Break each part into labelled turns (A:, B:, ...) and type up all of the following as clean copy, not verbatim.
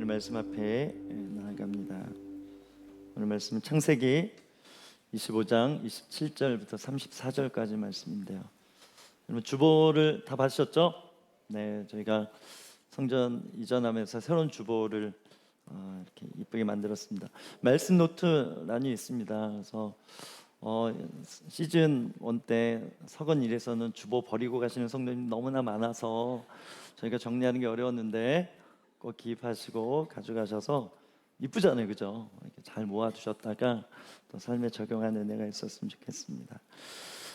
A: 오늘 말씀 앞에 나아갑니다. 오늘 말씀은 창세기 25장 27절부터 34절까지 말씀인데요. 여러분 주보를 다 받으셨죠? 네, 저희가 성전 이전하면서 새로운 주보를 이렇게 이쁘게 만들었습니다. 말씀 노트란이 있습니다. 그래서 시즌 1 때 서건 1에서는 주보 버리고 가시는 성도님 너무나 많아서 저희가 정리하는 게 어려웠는데 꼭 기입하시고 가져가셔서 이쁘잖아요, 그죠? 이렇게 잘 모아두셨다가 또 삶에 적용하는 은혜가 있었으면 좋겠습니다.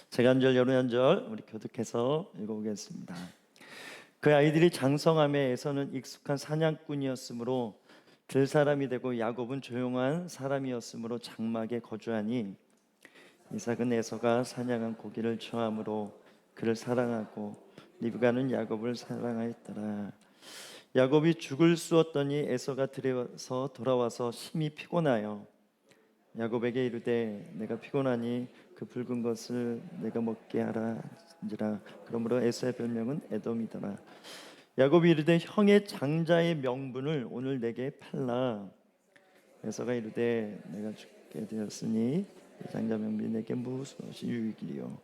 A: 제가 한 절, 여러분 한 절 우리 교독해서 읽어보겠습니다. 그 아이들이 장성함에 에서는 익숙한 사냥꾼이었으므로 들 사람이 되고 야곱은 조용한 사람이었으므로 장막에 거주하니 이삭은 에서가 사냥한 고기를 좋아함으로 그를 사랑하고 리브가는 야곱을 사랑하였더라. 야곱이 죽을 쑤었더니 에서가 들에서 돌아와서 심히 피곤하여 야곱에게 이르되 내가 피곤하니 그 붉은 것을 내가 먹게 하라니라. 그러므로 에서의 별명은 에돔이더라. 야곱이 이르되 형의 장자의 명분을 오늘 내게 팔라. 에서가 이르되 내가 죽게 되었으니 장자 명분이 내게 무엇이 유익이리요.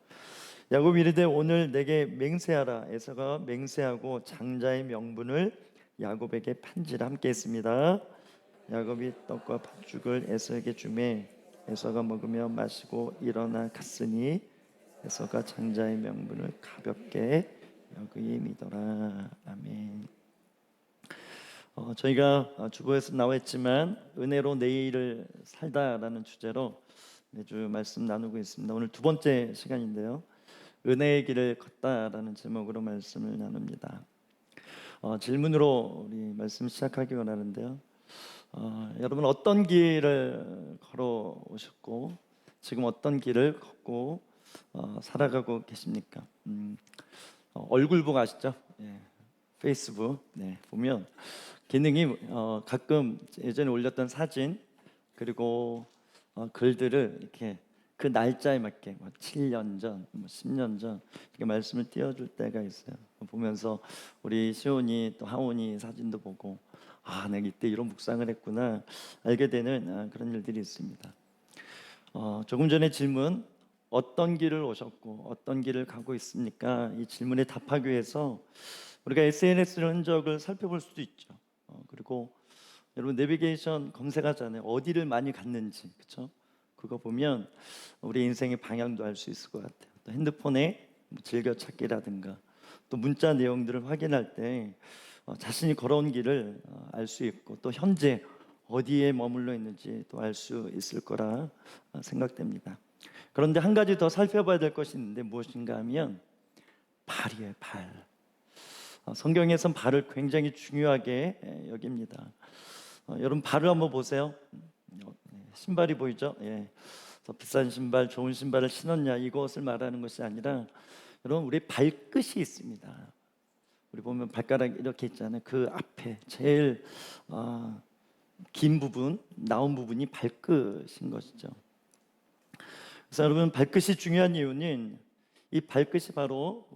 A: 야곱이 이르되 오늘 내게 맹세하라. 에서가 맹세하고 장자의 명분을 야곱에게 판지라. 함께 했습니다. 야곱이 떡과 팥죽을 에서에게 주매 에서가 먹으며 마시고 일어나 갔으니 에서가 장자의 명분을 가볍게 여김이더라. 아멘. 저희가 주보에서 나왔지만 은혜로 내일을 살다라는 주제로 매주 말씀 나누고 있습니다. 오늘 두 번째 시간인데요, 은혜의 길을 걷다라는 제목으로 말씀을 나눕니다. 질문으로 우리 말씀 시작하기 원하는데요, 여러분 어떤 길을 걸어오셨고 지금 어떤 길을 걷고 살아가고 계십니까? 얼굴북 아시죠? 예, 페이스북 보면 기능이 가끔 예전에 올렸던 사진 그리고 글들을 이렇게 그 날짜에 맞게 7년 전, 10년 전 이렇게 말씀을 띄워줄 때가 있어요. 보면서 우리 시온이 또 하온이 사진도 보고 내가 이때 이런 묵상을 했구나 알게 되는 그런 일들이 있습니다. 조금 전에 질문, 어떤 길을 오셨고 어떤 길을 가고 있습니까? 이 질문에 답하기 위해서 우리가 SNS 흔적을 살펴볼 수도 있죠. 그리고 여러분 내비게이션 검색하잖아요. 어디를 많이 갔는지, 그렇죠? 그거 보면 우리 인생의 방향도 알 수 있을 것 같아요. 또 핸드폰에 즐겨찾기라든가 또 문자 내용들을 확인할 때 자신이 걸어온 길을 알 수 있고 또 현재 어디에 머물러 있는지 또 알 수 있을 거라 생각됩니다. 그런데 한 가지 더 살펴봐야 될 것이 있는데 무엇인가 하면 발이에요. 발. 성경에선 발을 굉장히 중요하게 여깁니다. 여러분 발을 한번 보세요. 신발이 보이죠? 예. 더 비싼 신발, 좋은 신발을 신었냐 이것을 말하는 것이 아니라 여러분 우리 발끝이 있습니다. 우리 보면 발가락 이렇게 있잖아요. 그 앞에 제일 긴 부분, 나온 부분이 발끝인 것이죠. 그래서 여러분 발끝이 중요한 이유는 이 발끝이 바로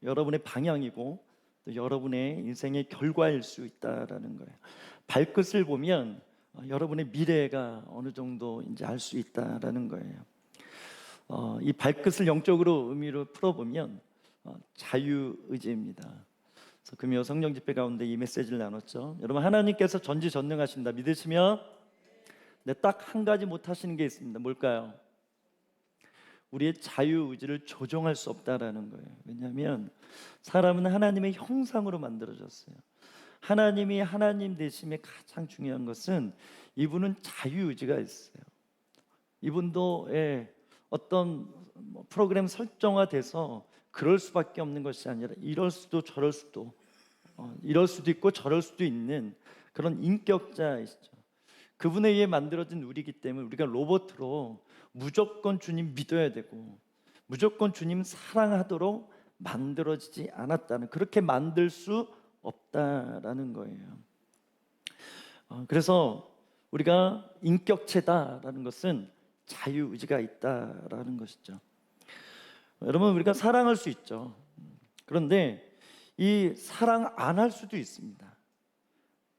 A: 여러분의 방향이고 또 여러분의 인생의 결과일 수 있다라는 거예요. 발끝을 보면 여러분의 미래가 어느 정도인지 알 수 있다라는 거예요. 이 발끝을 영적으로 의미로 풀어보면 자유의지입니다. 그래서 금요 성령 집회 가운데 이 메시지를 나눴죠. 여러분 하나님께서 전지전능하신다 믿으시면 딱 한 가지 못하시는 게 있습니다. 뭘까요? 우리의 자유의지를 조종할 수 없다라는 거예요. 왜냐하면 사람은 하나님의 형상으로 만들어졌어요. 하나님이 하나님 되심의 가장 중요한 것은 이분은 자유의지가 있어요. 이분도 어떤 프로그램 설정화돼서 그럴 수밖에 없는 것이 아니라 이럴 수도 저럴 수도 이럴 수도 있고 저럴 수도 있는 그런 인격자이시죠. 그분에 의해 만들어진 우리이기 때문에 우리가 로봇으로 무조건 주님 믿어야 되고 무조건 주님 사랑하도록 만들어지지 않았다는, 그렇게 만들 수 없다라는 거예요. 그래서 우리가 인격체다라는 것은 자유의지가 있다라는 것이죠. 여러분 우리가 사랑할 수 있죠. 그런데 이 사랑 안 할 수도 있습니다.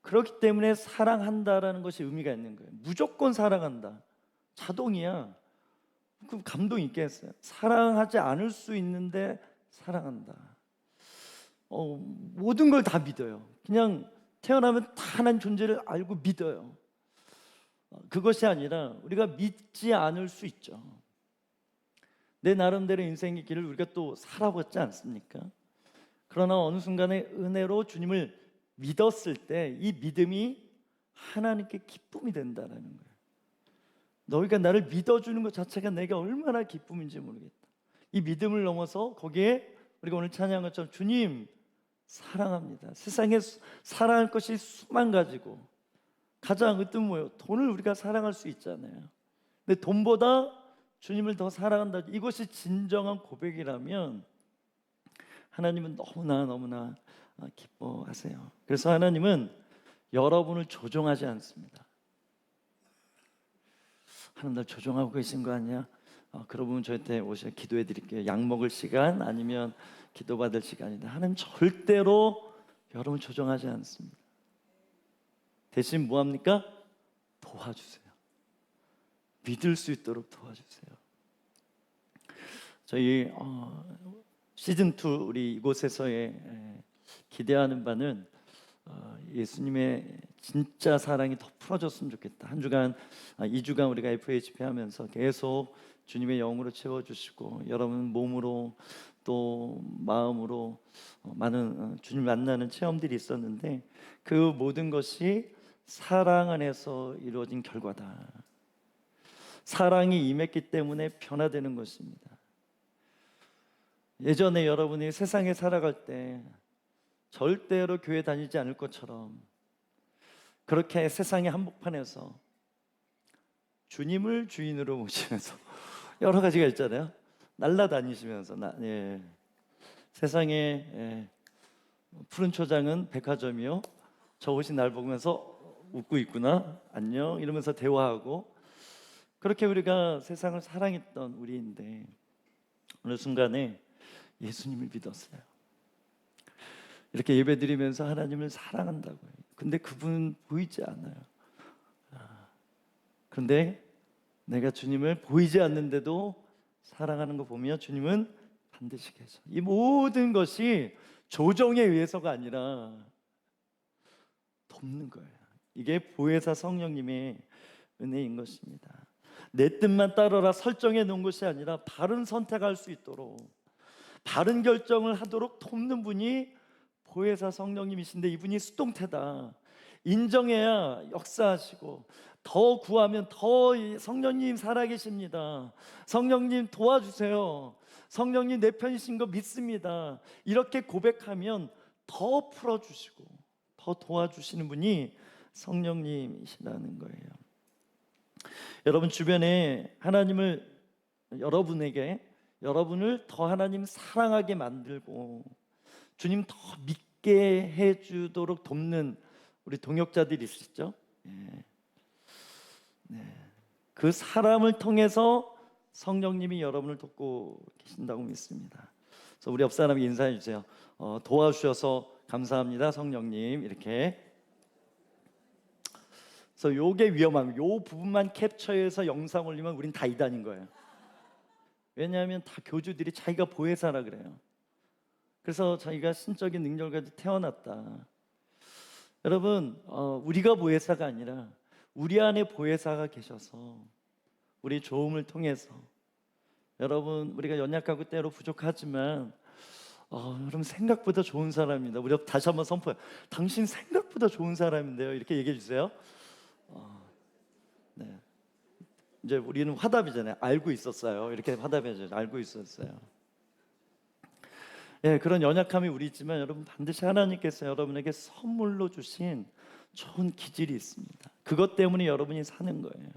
A: 그렇기 때문에 사랑한다라는 것이 의미가 있는 거예요. 무조건 사랑한다. 자동이야. 그럼 감동 있게 했어요. 사랑하지 않을 수 있는데 사랑한다. 모든 걸 다 믿어요. 그냥 태어나면 다 하나님 존재를 알고 믿어요. 그것이 아니라 우리가 믿지 않을 수 있죠. 내 나름대로 인생의 길을 우리가 또 살아봤지 않습니까? 그러나 어느 순간에 은혜로 주님을 믿었을 때 이 믿음이 하나님께 기쁨이 된다는 거예요. 너희가 나를 믿어주는 것 자체가 내게 얼마나 기쁨인지 모르겠다. 이 믿음을 넘어서 거기에 우리가 오늘 찬양한 것처럼 주님 사랑합니다. 세상에 사랑할 것이 수만 가지고 가장 으뜸 뭐예요? 돈을 우리가 사랑할 수 있잖아요. 근데 돈보다 주님을 더 사랑한다. 이것이 진정한 고백이라면 하나님은 너무나 기뻐하세요. 그래서 하나님은 여러분을 조종하지 않습니다. 하나님 날 조종하고 계신 거 아니야? 그러면 저한테 오셔 기도해 드릴게요. 약 먹을 시간 아니면 기도받을 시간이다. 하나님 절대로 여러분 조종하지 않습니다. 대신 뭐합니까? 도와주세요. 믿을 수 있도록 도와주세요. 저희 시즌2 우리 이곳에서의 기대하는 바는 예수님의 진짜 사랑이 더 풀어졌으면 좋겠다. 한 주간, 2주간 우리가 FHP 하면서 계속 주님의 영으로 채워주시고 여러분 몸으로 또 마음으로 많은 주님 만나는 체험들이 있었는데 그 모든 것이 사랑 안에서 이루어진 결과다. 사랑이 임했기 때문에 변화되는 것입니다. 예전에 여러분이 세상에 살아갈 때 절대로 교회 다니지 않을 것처럼 그렇게 세상의 한복판에서 주님을 주인으로 모시면서 여러 가지가 있잖아요. 날라다니시면서 세상에 푸른 초장은 백화점이요. 저 옷이 날 보면서 웃고 있구나. 안녕 이러면서 대화하고 그렇게 우리가 세상을 사랑했던 우리인데 어느 순간에 예수님을 믿었어요. 이렇게 예배드리면서 하나님을 사랑한다고요. 근데 그분은 보이지 않아요. 그런데 내가 주님을 보이지 않는데도 사랑하는 거 보면 주님은 반드시 계셔. 이 모든 것이 조정에 의해서가 아니라 돕는 거예요. 이게 보혜사 성령님의 은혜인 것입니다. 내 뜻만 따르라 설정해 놓은 것이 아니라 바른 선택할 수 있도록 바른 결정을 하도록 돕는 분이 보혜사 성령님이신데 이분이 수동태다. 인정해야 역사하시고 더 구하면 더 성령님 살아계십니다. 성령님 도와주세요. 성령님 내 편이신 거 믿습니다. 이렇게 고백하면 더 풀어주시고 더 도와주시는 분이 성령님이시라는 거예요. 여러분 주변에 하나님을 여러분을 더 하나님 사랑하게 만들고 주님 더 믿게 해주도록 돕는 우리 동역자들이 있으시죠? 그 사람을 통해서 성령님이 여러분을 돕고 계신다고 믿습니다. 그래서 우리 옆 사람에게 인사해 주세요. 도와주셔서 감사합니다, 성령님. 이렇게. 그래서 요게 위험한 요 부분만 캡처해서 영상 올리면 우린 다 이단인 거예요. 왜냐하면 다 교주들이 자기가 보혜사라 그래요. 그래서 자기가 신적인 능력을 가지고 태어났다. 여러분, 우리가 보혜사가 아니라 우리 안에 보혜사가 계셔서 우리 도움을 통해서 여러분 우리가 연약하고 때로 부족하지만 여러분 생각보다 좋은 사람입니다. 우리 다시 한번 선포해요. 당신 생각보다 좋은 사람인데요. 이렇게 얘기해 주세요. 네. 이제 우리는 화답이잖아요. 알고 있었어요. 이렇게 화답해야죠. 알고 있었어요. 그런 연약함이 우리 있지만 여러분 반드시 하나님께서 여러분에게 선물로 주신 좋은 기질이 있습니다. 그것 때문에 여러분이 사는 거예요.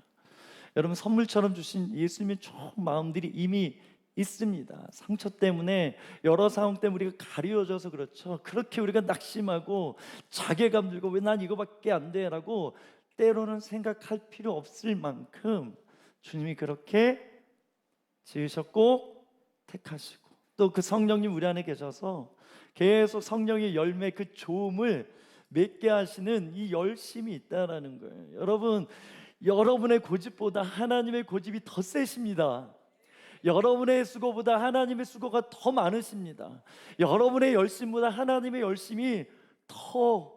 A: 여러분 선물처럼 주신 예수님의 좋은 마음들이 이미 있습니다. 상처 때문에 여러 상황 때문에 우리가 가려져서 그렇죠. 그렇게 우리가 낙심하고 자괴감 들고 왜 난 이거밖에 안 돼? 라고 때로는 생각할 필요 없을 만큼 주님이 그렇게 지으셨고 택하시고 또 그 성령님 우리 안에 계셔서 계속 성령의 열매 그 좋음을 맺게 하시는 이 열심이 있다라는 거예요. 여러분, 여러분의 고집보다 하나님의 고집이 더 세십니다. 여러분의 수고보다 하나님의 수고가 더 많으십니다. 여러분의 열심보다 하나님의 열심이 더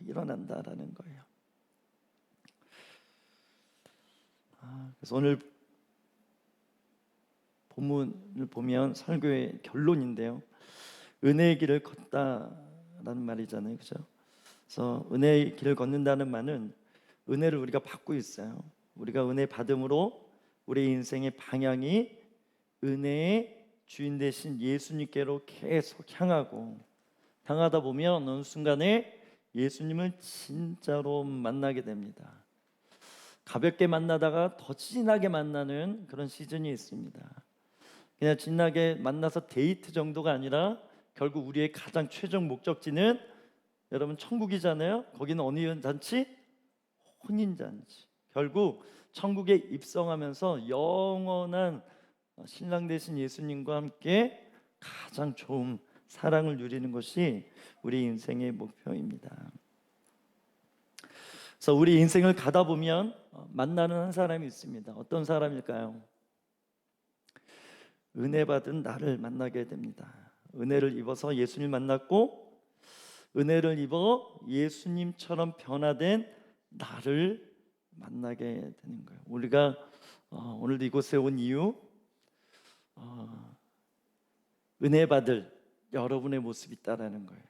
A: 일어난다라는 거예요. 그래서 오늘 본문을 보면 설교의 결론인데요, 은혜의 길을 걷다라는 말이잖아요, 그죠? 그래서 은혜의 길을 걷는다는 말은 은혜를 우리가 받고 있어요. 우리가 은혜 받음으로 우리 인생의 방향이 은혜의 주인 되신 예수님께로 계속 향하고, 당하다 보면 어느 순간에 예수님을 진짜로 만나게 됩니다. 가볍게 만나다가 더 진하게 만나는 그런 시즌이 있습니다. 그냥 진하게 만나서 데이트 정도가 아니라 결국 우리의 가장 최종 목적지는 여러분 천국이잖아요. 거기는 어느 잔치? 혼인잔치. 결국 천국에 입성하면서 영원한 신랑 되신 예수님과 함께 가장 좋은 사랑을 누리는 것이 우리 인생의 목표입니다. 그래서 우리 인생을 가다 보면 만나는 한 사람이 있습니다. 어떤 사람일까요? 은혜 받은 나를 만나게 됩니다. 은혜를 입어서 예수님 만났고, 은혜를 입어 예수님처럼 변화된 나를 만나게 되는 거예요. 우리가 오늘도 이곳에 온 이유, 은혜 받을 여러분의 모습이 있다라는 거예요.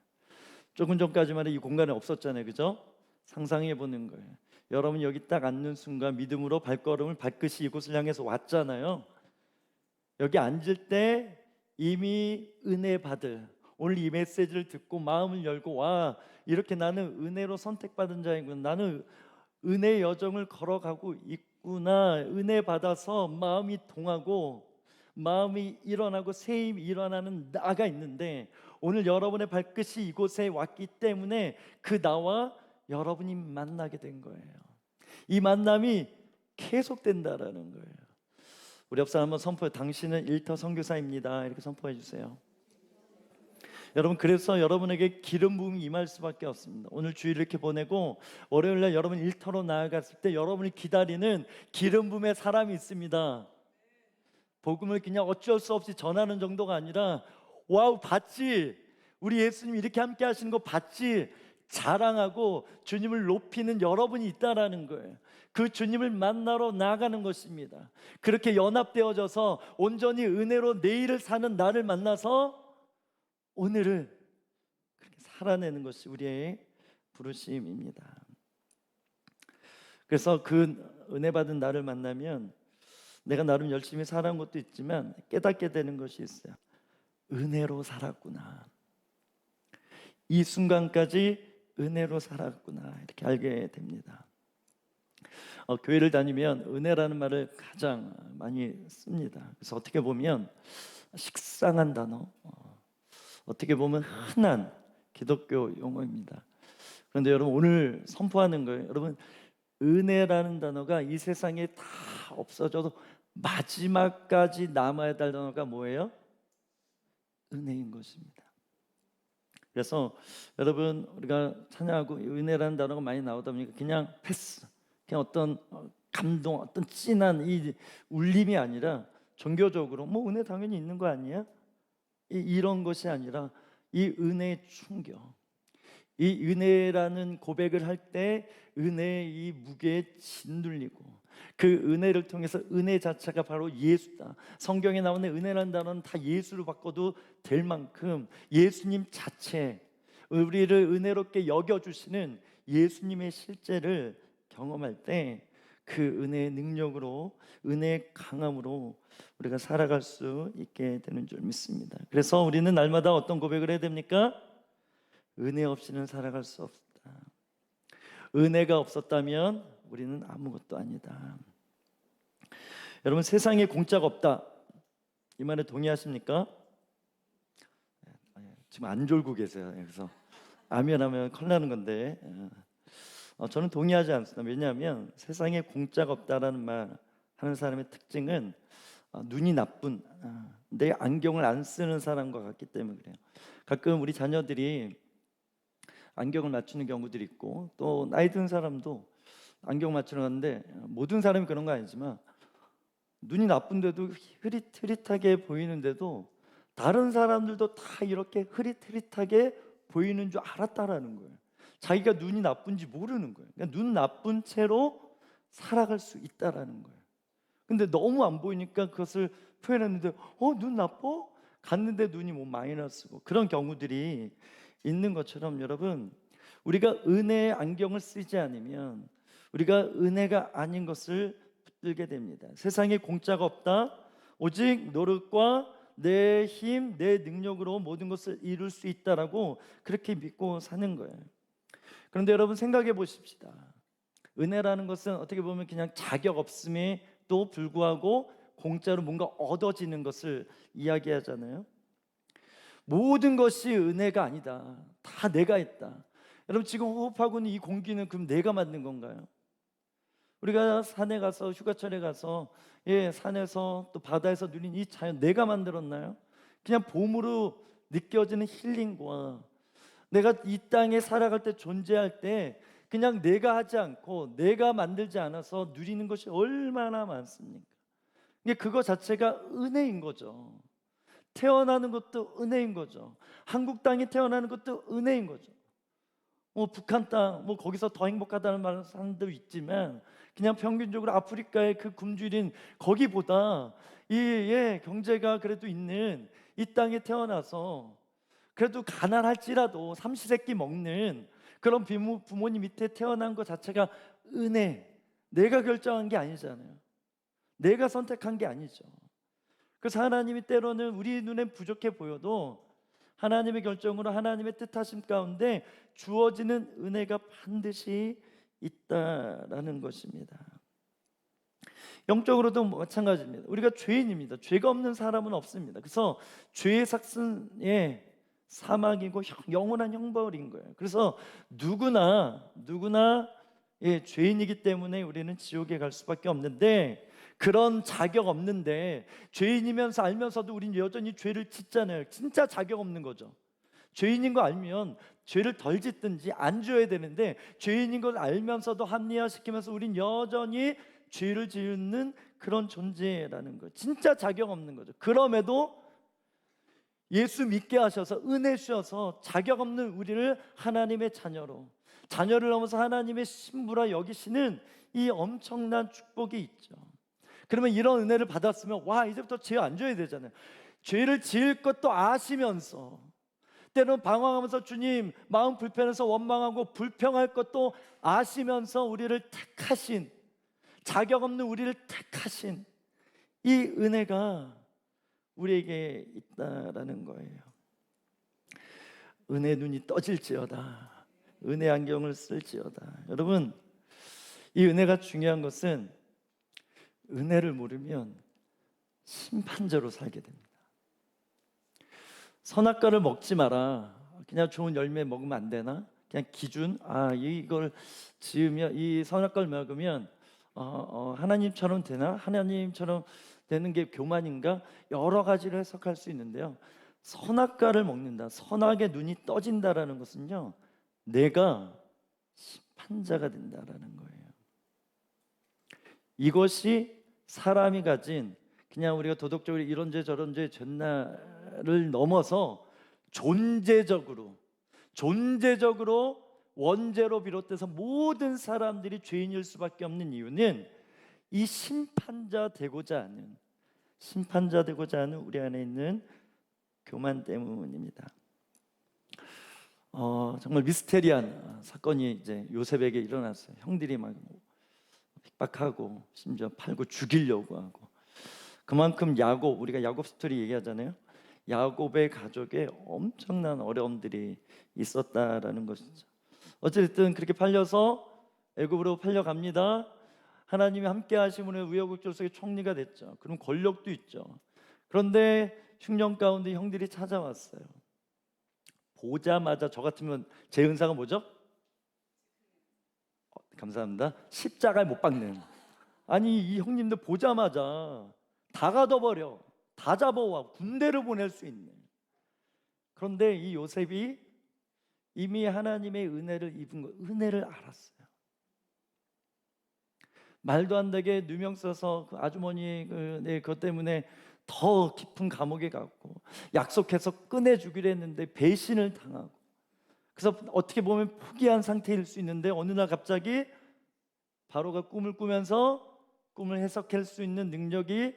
A: 조금 전까지만 해도 이 공간에 없었잖아요, 그죠? 상상해 보는 거예요. 여러분 여기 딱 앉는 순간 믿음으로 발걸음을 발끝이 이곳을 향해서 왔잖아요. 여기 앉을 때 이미 은혜 받을, 오늘 이 메시지를 듣고 마음을 열고, 와, 이렇게 나는 은혜로 선택받은 자이구나, 나는 은혜의 여정을 걸어가고 있구나, 은혜 받아서 마음이 동하고 마음이 일어나고 새임이 일어나는 나가 있는데, 오늘 여러분의 발끝이 이곳에 왔기 때문에 그 나와 여러분이 만나게 된 거예요. 이 만남이 계속된다라는 거예요. 우리 옆 사람 한번 선포해. 당신은 일터 선교사입니다. 이렇게 선포해 주세요. 여러분, 그래서 여러분에게 기름 부음이 임할 수밖에 없습니다. 오늘 주일 이렇게 보내고 월요일날 여러분 일터로 나아갔을 때 여러분이 기다리는 기름 부음의 사람이 있습니다. 복음을 그냥 어쩔 수 없이 전하는 정도가 아니라, 와우, 봤지? 우리 예수님 이렇게 함께 하시는 거 봤지? 자랑하고 주님을 높이는 여러분이 있다라는 거예요. 그 주님을 만나러 나가는 것입니다. 그렇게 연합되어져서 온전히 은혜로 내일을 사는 나를 만나서 오늘을 그렇게 살아내는 것이 우리의 부르심입니다. 그래서 그 은혜 받은 나를 만나면 내가 나름 열심히 살아온 것도 있지만 깨닫게 되는 것이 있어요. 은혜로 살았구나, 이 순간까지 은혜로 살았구나, 이렇게 알게 됩니다. 교회를 다니면 은혜라는 말을 가장 많이 씁니다. 그래서 어떻게 보면 식상한 단어, 어떻게 보면 흔한 기독교 용어입니다. 그런데 여러분, 오늘 선포하는 거예요. 여러분, 은혜라는 단어가 이 세상에 다 없어져도 마지막까지 남아야 될 단어가 뭐예요? 은혜인 것입니다. 그래서 여러분, 우리가 찬양하고 은혜라는 단어가 많이 나오다 보니까 그냥 패스, 그냥 어떤 감동, 어떤 진한 이 울림이 아니라 종교적으로 뭐 은혜 당연히 있는 거 아니야? 이런 것이 아니라 이 은혜의 충격, 이 은혜라는 고백을 할 때 은혜의 이 무게에 짓눌리고, 그 은혜를 통해서 은혜 자체가 바로 예수다. 성경에 나오는 은혜라는 단어는 다 예수로 바꿔도 될 만큼 예수님 자체, 우리를 은혜롭게 여겨주시는 예수님의 실제를 경험할 때 그 은혜의 능력으로, 은혜의 강함으로 우리가 살아갈 수 있게 되는 줄 믿습니다. 그래서 우리는 날마다 어떤 고백을 해야 됩니까? 은혜 없이는 살아갈 수 없다. 은혜가 없었다면 우리는 아무것도 아니다. 여러분, 세상에 공짜가 없다, 이 말에 동의하십니까? 지금 안 졸고 계세요. 그래서 아멘 하면 큰일 나는 건데, 저는 동의하지 않습니다. 왜냐하면 세상에 공짜가 없다라는 말 하는 사람의 특징은 눈이 나쁜, 내 안경을 안 쓰는 사람과 같기 때문에 그래요. 가끔 우리 자녀들이 안경을 맞추는 경우들이 있고, 또 나이 든 사람도 안경 맞추러 갔는데, 모든 사람이 그런 거 아니지만 눈이 나쁜데도 흐릿흐릿하게 보이는데도 다른 사람들도 다 이렇게 흐릿흐릿하게 보이는 줄 알았다라는 거예요. 자기가 눈이 나쁜지 모르는 거예요. 그러니까 눈 나쁜 채로 살아갈 수 있다라는 거예요. 근데 너무 안 보이니까 그것을 표현했는데, 눈 나빠? 갔는데 눈이 뭐 마이너스고, 그런 경우들이 있는 것처럼, 여러분, 우리가 은혜의 안경을 쓰지 않으면 우리가 은혜가 아닌 것을 붙들게 됩니다. 세상에 공짜가 없다. 오직 노력과 내 힘, 내 능력으로 모든 것을 이룰 수 있다라고 그렇게 믿고 사는 거예요. 그런데 여러분, 생각해 보십시다. 은혜라는 것은 어떻게 보면 그냥 자격 없음에도 불구하고 공짜로 뭔가 얻어지는 것을 이야기하잖아요. 모든 것이 은혜가 아니다. 다 내가 했다. 여러분, 지금 호흡하고 있는 이 공기는 그럼 내가 만든 건가요? 우리가 산에 가서, 휴가철에 가서, 산에서 또 바다에서 누린 이 자연 내가 만들었나요? 그냥 봄으로 느껴지는 힐링과 내가 이 땅에 살아갈 때, 존재할 때 그냥 내가 하지 않고 내가 만들지 않아서 누리는 것이 얼마나 많습니까? 이게 그거 자체가 은혜인 거죠. 태어나는 것도 은혜인 거죠. 한국 땅에 태어나는 것도 은혜인 거죠. 북한 땅, 거기서 더 행복하다는 말하는 사람도 있지만, 그냥 평균적으로 아프리카의 그 굶주린 거기보다 경제가 그래도 있는 이 땅에 태어나서 그래도 가난할지라도 삼시세끼 먹는 그런 부모님 밑에 태어난 것 자체가 은혜. 내가 결정한 게 아니잖아요. 내가 선택한 게 아니죠. 그래서 하나님이 때로는 우리 눈엔 부족해 보여도 하나님의 결정으로, 하나님의 뜻하심 가운데 주어지는 은혜가 반드시 있다라는 것입니다. 영적으로도 마찬가지입니다. 우리가 죄인입니다. 죄가 없는 사람은 없습니다. 그래서 죄의 삭슨의 사망이고 영원한 형벌인 거예요. 그래서 누구나 죄인이기 때문에 우리는 지옥에 갈 수밖에 없는데, 그런 자격 없는데 죄인이면서 알면서도 우린 여전히 죄를 짓잖아요. 진짜 자격 없는 거죠. 죄인인 거 알면 죄를 덜 짓든지 안 줘야 되는데, 죄인인 걸 알면서도 합리화시키면서 우린 여전히 죄를 짓는 그런 존재라는 거예요. 진짜 자격 없는 거죠. 그럼에도 예수 믿게 하셔서, 은혜 주셔서 자격 없는 우리를 하나님의 자녀를 넘어서 하나님의 신부라 여기시는 이 엄청난 축복이 있죠. 그러면 이런 은혜를 받았으면 이제부터 죄 안 져야 되잖아요. 죄를 지을 것도 아시면서, 때로는 방황하면서 주님 마음 불편해서 원망하고 불평할 것도 아시면서 우리를 택하신, 자격 없는 우리를 택하신 이 은혜가 우리에게 있다라는 거예요. 은혜 눈이 떠질지어다. 은혜 안경을 쓸지어다. 여러분, 이 은혜가 중요한 것은 은혜를 모르면 심판자로 살게 됩니다. 선악과를 먹지 마라. 그냥 좋은 열매 먹으면 안 되나? 그냥 기준, 이걸 지으면, 이 선악과를 먹으면 하나님처럼 되나? 하나님처럼 되는 게 교만인가? 여러 가지를 해석할 수 있는데요, 선악과를 먹는다, 선악의 눈이 떠진다라는 것은요, 내가 심판자가 된다라는 거예요. 이것이 사람이 가진, 그냥 우리가 도덕적으로 이런 죄 저런 죄 죄나를 넘어서 존재적으로 원죄로 비롯돼서 모든 사람들이 죄인일 수밖에 없는 이유는 이 심판자 되고자 하는 우리 안에 있는 교만 때문입니다. 정말 미스테리한 사건이 이제 요셉에게 일어났어요. 형들이 막 핍박하고 심지어 팔고 죽이려고 하고, 그만큼 우리가 야곱 스토리 얘기하잖아요. 야곱의 가족에 엄청난 어려움들이 있었다라는 것이죠. 어쨌든 그렇게 팔려서 애굽으로 팔려갑니다. 하나님이 함께 하심으로 우여곡절 속에 총리가 됐죠. 그럼 권력도 있죠. 그런데 흉년 가운데 형들이 찾아왔어요. 보자마자, 저 같으면 제 은사가 뭐죠? 감사합니다. 십자가에 못 박는. 아니, 이 형님들 보자마자 다 가둬버려, 다 잡아와 군대를 보낼 수 있는. 그런데 이 요셉이 이미 하나님의 은혜를 입은 거, 은혜를 알았어요. 말도 안 되게 누명 써서 그 아주머니 그것 때문에 더 깊은 감옥에 갔고, 약속해서 꺼내주기로 했는데 배신을 당하고, 그래서 어떻게 보면 포기한 상태일 수 있는데 어느 날 갑자기 바로가 꿈을 꾸면서 꿈을 해석할 수 있는 능력이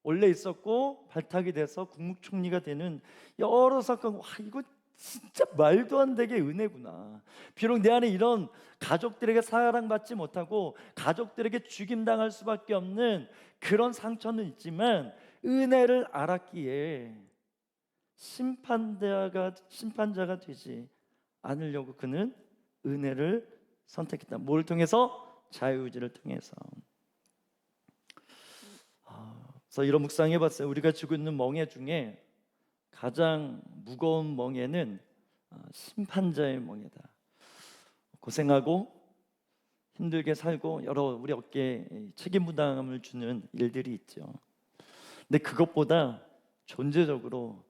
A: 원래 있었고 발탁이 돼서 국무총리가 되는 여러 사건. 와, 이거 진짜 말도 안 되게 은혜구나. 비록 내 안에 이런 가족들에게 사랑받지 못하고 가족들에게 죽임당할 수밖에 없는 그런 상처는 있지만, 은혜를 알았기에 심판자가 되지 않으려고 그는 은혜를 선택했다. 뭘 통해서? 자유의지를 통해서. 그래서 이런 묵상해봤어요. 우리가 쥐고 있는 멍에 중에 가장 무거운 멍에는 심판자의 멍에다. 고생하고 힘들게 살고 여러 우리 어깨에 책임 부담을 주는 일들이 있죠. 근데 그것보다 존재적으로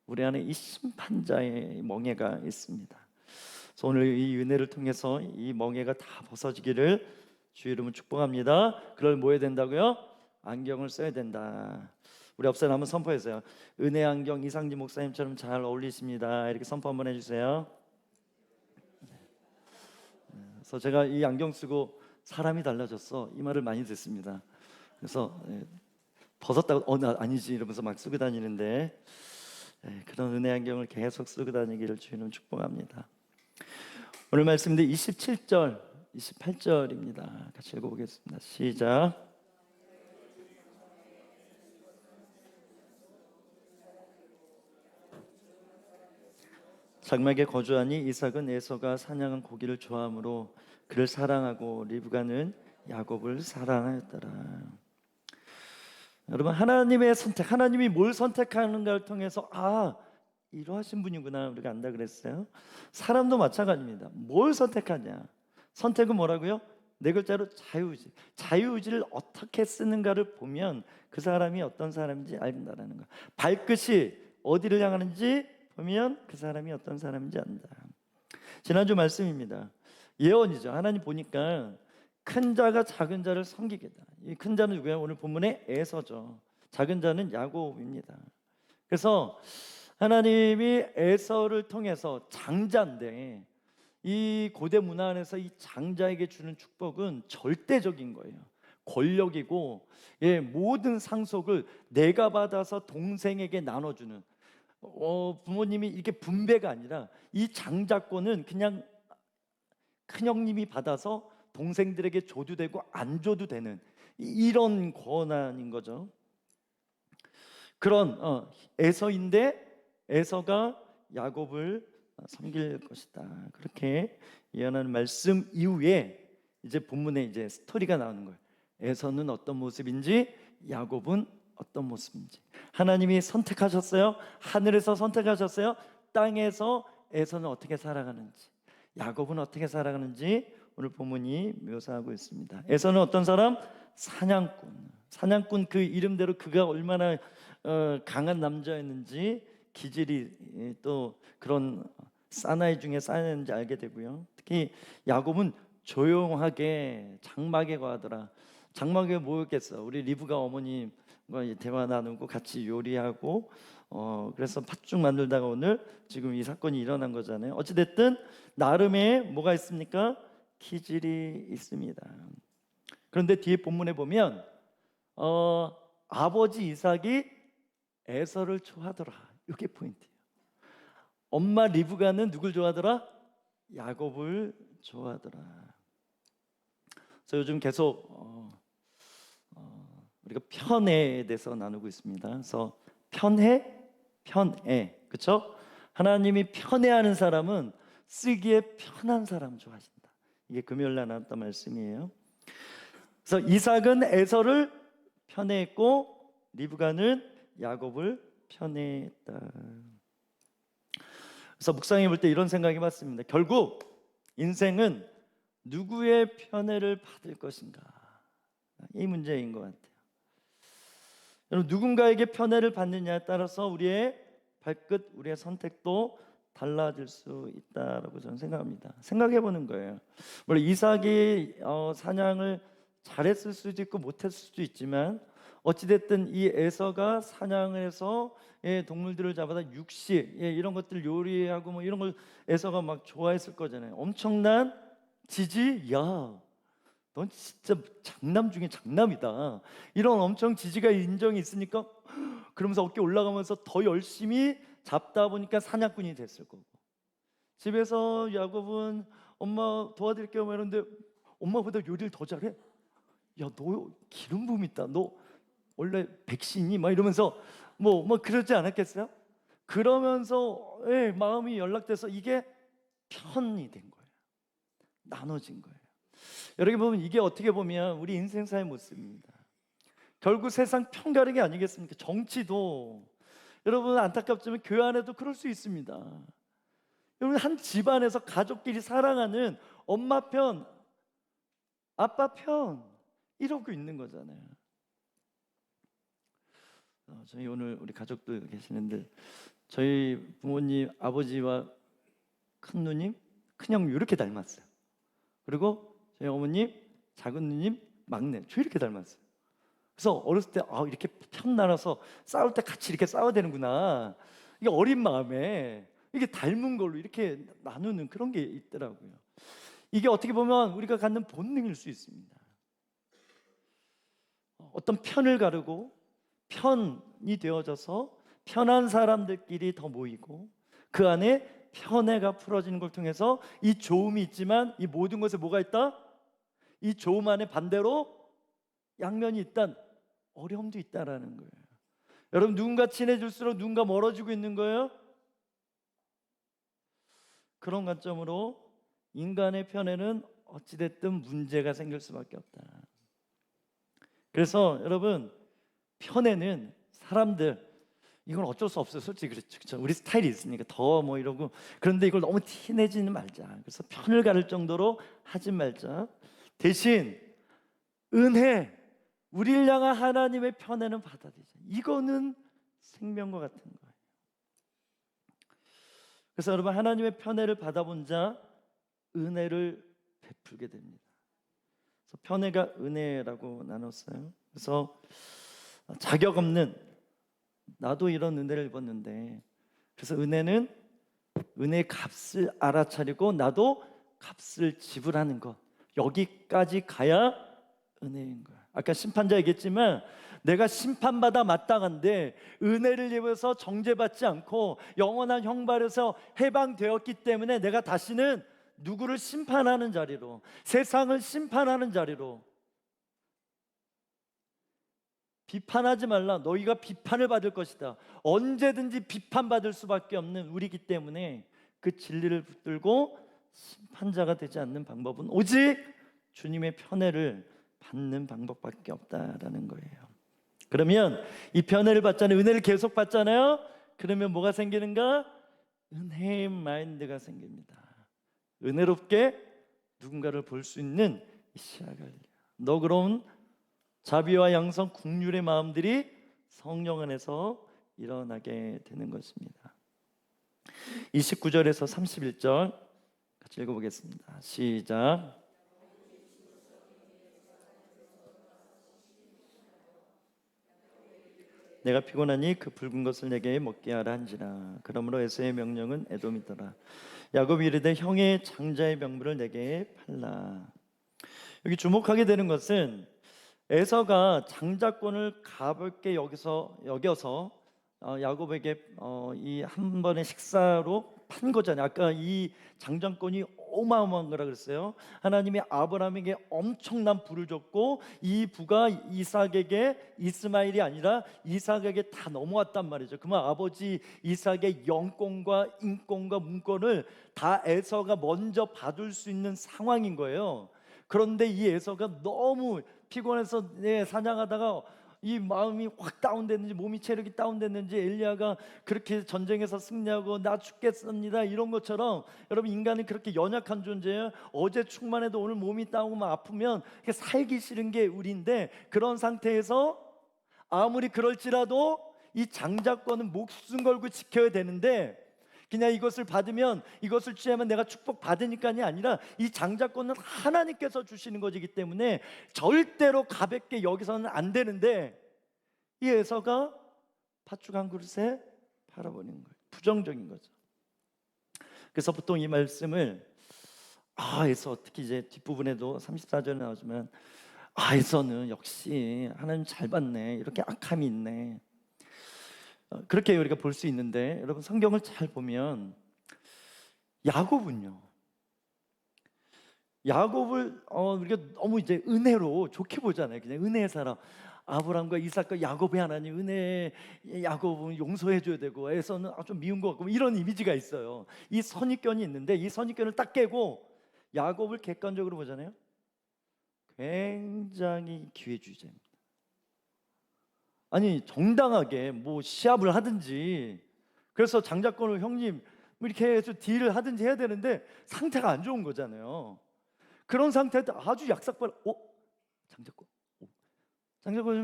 A: 우리 안에 이 심판자의 멍에가 있습니다. 그래서 오늘 이 은혜를 통해서 이 멍에가 다 벗어지기를 주의 이름으로 축복합니다. 그걸 뭐 해야 된다고요? 안경을 써야 된다. 우리 앞서 한번 선포해서요. 은혜 안경 이상진 목사님처럼 잘 어울리십니다. 이렇게 선포 한번 해주세요. 그래서 제가 이 안경 쓰고 사람이 달라졌어, 이 말을 많이 듣습니다. 그래서 벗었다고 아니지 이러면서 막 쓰고 다니는데, 그런 은혜 안경을 계속 쓰고 다니기를 주님 축복합니다. 오늘 말씀인데 27절 28절입니다 같이 읽어보겠습니다. 시작. 장막에 거주하니 이삭은 에서가 사냥한 고기를 좋아하므로 그를 사랑하고 리브가는 야곱을 사랑하였더라. 여러분, 하나님의 선택, 하나님이 뭘 선택하는가를 통해서 이러하신 분이구나 우리가 안다 그랬어요. 사람도 마찬가지입니다. 뭘 선택하냐? 선택은 뭐라고요? 네 글자로 자유의지. 자유의지를 어떻게 쓰는가를 보면 그 사람이 어떤 사람인지 알린다라는 거. 발끝이 어디를 향하는지 보면 그 사람이 어떤 사람인지 안다. 지난주 말씀입니다. 예언이죠. 하나님 보니까 큰 자가 작은 자를 섬기겠다. 이 큰 자는 누구예요? 오늘 본문의 에서죠. 작은 자는 야곱입니다. 그래서 하나님이 에서를 통해서 장자인데, 이 고대 문화 안에서 이 장자에게 주는 축복은 절대적인 거예요. 권력이고, 모든 상속을 내가 받아서 동생에게 나눠주는, 부모님이 이렇게 분배가 아니라 이 장자권은 그냥 큰형님이 받아서 동생들에게 줘도 되고 안 줘도 되는 이런 권한인 거죠. 그런 에서인데 에서가 야곱을 섬길 것이다, 그렇게 예언하는 말씀 이후에 이제 본문에 이제 스토리가 나오는 거예요. 에서는 어떤 모습인지, 야곱은 어떤 모습인지. 하나님이 선택하셨어요. 하늘에서 선택하셨어요. 땅에서 에서는 어떻게 살아가는지, 야곱은 어떻게 살아가는지 오늘 본문이 묘사하고 있습니다. 에서는 어떤 사람? 사냥꾼 그 이름대로 그가 얼마나 강한 남자였는지, 기질이 또 그런 사나이 중에 사나이인지 알게 되고요. 특히 야곱은 조용하게 장막에 거하더라. 장막에 모였겠어. 우리 리브가 어머님과 대화 나누고 같이 요리하고, 그래서 팥죽 만들다가 오늘 지금 이 사건이 일어난 거잖아요. 어찌됐든 나름의 뭐가 있습니까? 기질이 있습니다. 그런데 뒤에 본문에 보면 아버지 이삭이 에서를 좋아하더라, 이게 포인트예요. 엄마 리브가는 누굴 좋아하더라? 야곱을 좋아하더라. 그래서 요즘 계속 우리가 편애에 대해서 나누고 있습니다. 그래서 편애, 그렇죠? 하나님이 편애하는 사람은 쓰기에 편한 사람 좋아하신다. 이게 금요일날 나왔던 말씀이에요. 그래서 이삭은 에서를 편애했고 리브가는 야곱을 편애했다. 그래서 묵상해 볼 때 이런 생각해 봤습니다. 결국 인생은 누구의 편애를 받을 것인가, 이 문제인 것 같아요. 여러분, 누군가에게 편애를 받느냐에 따라서 우리의 발끝, 우리의 선택도 달라질 수 있다라고 저는 생각합니다. 생각해 보는 거예요. 물론 이삭이 사냥을 잘했을 수도 있고 못했을 수도 있지만 어찌됐든 이 에서가 사냥을 해서 동물들을 잡아다 육식 이런 것들 요리하고 뭐 이런 걸 에서가 막 좋아했을 거잖아요. 엄청난 지지, 야, 넌 진짜 장남 중에 장남이다. 이런 엄청 지지가 인정이 있으니까 그러면서 어깨 올라가면서 더 열심히 잡다 보니까 사냥꾼이 됐을 거고, 집에서 야곱은 엄마 도와드릴게요 이러는데 엄마보다 요리를 더 잘해. 야, 너 기름 부음 있다. 너 원래 백신이 막 이러면서 뭐 그러지 않았겠어요? 그러면서 마음이 연락돼서 이게 편이 된 거예요. 나눠진 거예요. 여러분 보면 이게 어떻게 보면 우리 인생사의 모습입니다. 결국 세상 편가르기 아니겠습니까? 정치도 여러분 안타깝지만 교회 안에도 그럴 수 있습니다. 여러분 한 집안에서 가족끼리 사랑하는 엄마 편, 아빠 편 이러고 있는 거잖아요. 저희 오늘 우리 가족들 계시는데 저희 부모님 아버지와 큰 누님, 큰형 이렇게 닮았어요. 그리고 저희 어머님, 작은 누님, 막내 저 이렇게 닮았어요. 그래서 어렸을 때 이렇게 편 나눠서 싸울 때 같이 이렇게 싸워야 되는구나. 이게 어린 마음에 이게 닮은 걸로 이렇게 나누는 그런 게 있더라고요. 이게 어떻게 보면 우리가 갖는 본능일 수 있습니다. 어떤 편을 가르고 편이 되어져서 편한 사람들끼리 더 모이고 그 안에 편애가 풀어지는 걸 통해서 이 좋음이 있지만 이 모든 것에 뭐가 있다? 이 좋음 안에 반대로 양면이 있다. 어려움도 있다라는 거예요. 여러분 누군가 친해질수록 누군가 멀어지고 있는 거예요. 그런 관점으로 인간의 편에는 어찌됐든 문제가 생길 수밖에 없다. 그래서 여러분 편에는 사람들 이건 어쩔 수 없어요. 솔직히 그렇죠. 우리 스타일이 있으니까 더 뭐 이러고 그런데 이걸 너무 티내지는 말자. 그래서 편을 가를 정도로 하지 말자. 대신 은혜 우리를 향한 하나님의 편에는 받아들이자. 이거는 생명과 같은 거예요. 그래서 여러분 하나님의 편애를 받아본 자 은혜를 베풀게 됩니다. 그래서 편애가 은혜라고 나눴어요. 그래서 자격 없는 나도 이런 은혜를 입었는데 그래서 은혜는 은혜의 값을 알아차리고 나도 값을 지불하는 것 여기까지 가야 은혜인 거야. 아까 심판자 얘기했지만 내가 심판받아 마땅한데 은혜를 입어서 정죄받지 않고 영원한 형벌에서 해방되었기 때문에 내가 다시는 누구를 심판하는 자리로 세상을 심판하는 자리로 비판하지 말라. 너희가 비판을 받을 것이다. 언제든지 비판받을 수밖에 없는 우리이기 때문에 그 진리를 붙들고 심판자가 되지 않는 방법은 오직 주님의 편애를 받는 방법밖에 없다라는 거예요. 그러면 이 편애를 받잖아요. 은혜를 계속 받잖아요. 그러면 뭐가 생기는가? 은혜의 마인드가 생깁니다. 은혜롭게 누군가를 볼 수 있는 이 시야가 너그러운 자비와 양성 국률의 마음들이 성령 안에서 일어나게 되는 것입니다. 29절에서 31절 같이 읽어보겠습니다. 시작. 내가 피곤하니 그 붉은 것을 내게 먹게 하라 한지라. 그러므로 에서의 명령은 에돔이더라. 야곱이 이르되 형의 장자의 명분을 내게 팔라. 여기 주목하게 되는 것은 에서가 장자권을 가볍게 여겨서 야곱에게 이 한 번의 식사로 판 거잖아요. 아까 이 장자권이 어마어마한 거라 그랬어요. 하나님이 아브라함에게 엄청난 부를 줬고 이 부가 이삭에게 이스마엘이 아니라 이삭에게 다 넘어왔단 말이죠. 그러면 아버지 이삭의 영권과 인권과 문권을 다 에서가 먼저 받을 수 있는 상황인 거예요. 그런데 이 에서가 너무 피곤해서 사냥하다가 이 마음이 확 다운됐는지 몸이 체력이 다운됐는지 엘리야가 그렇게 전쟁에서 승리하고 나 죽겠습니다 이런 것처럼 여러분 인간은 그렇게 연약한 존재예요. 어제 충만해도 오늘 몸이 다운하면 아프면 살기 싫은 게 우리인데 그런 상태에서 아무리 그럴지라도 이 장자권은 목숨 걸고 지켜야 되는데 그냥 이것을 받으면, 이것을 취하면 내가 축복받으니까이 아니라 이 장자권은 하나님께서 주시는 것이기 때문에 절대로 가볍게 여기서는 안 되는데, 이 에서가 팥죽 한 그릇에 팔아버리는 거예요. 부정적인 거죠. 그래서 보통 이 말씀을 에서 특히 이제 뒷부분에도 34절에 나오지만 에서는 역시 하나님 잘 봤네, 이렇게 악함이 있네, 그렇게 우리가 볼 수 있는데, 여러분 성경을 잘 보면 야곱은요, 야곱을 우리가 너무 이제 은혜로 좋게 보잖아요. 그냥 은혜의 사람, 아브라함과 이삭과 야곱의 하나님, 은혜, 야곱은 용서해 줘야 되고 에서는 좀 미운 것 같고 이런 이미지가 있어요. 이 선입견이 있는데, 이 선입견을 딱 깨고 야곱을 객관적으로 보잖아요. 굉장히 기회주의자입니다. 아니 정당하게 뭐 시합을 하든지, 그래서 장자권을 형님 이렇게 해서 딜을 하든지 해야 되는데 상태가 안 좋은 거잖아요. 그런 상태에서 아주 약삭발, 장자권, 장자권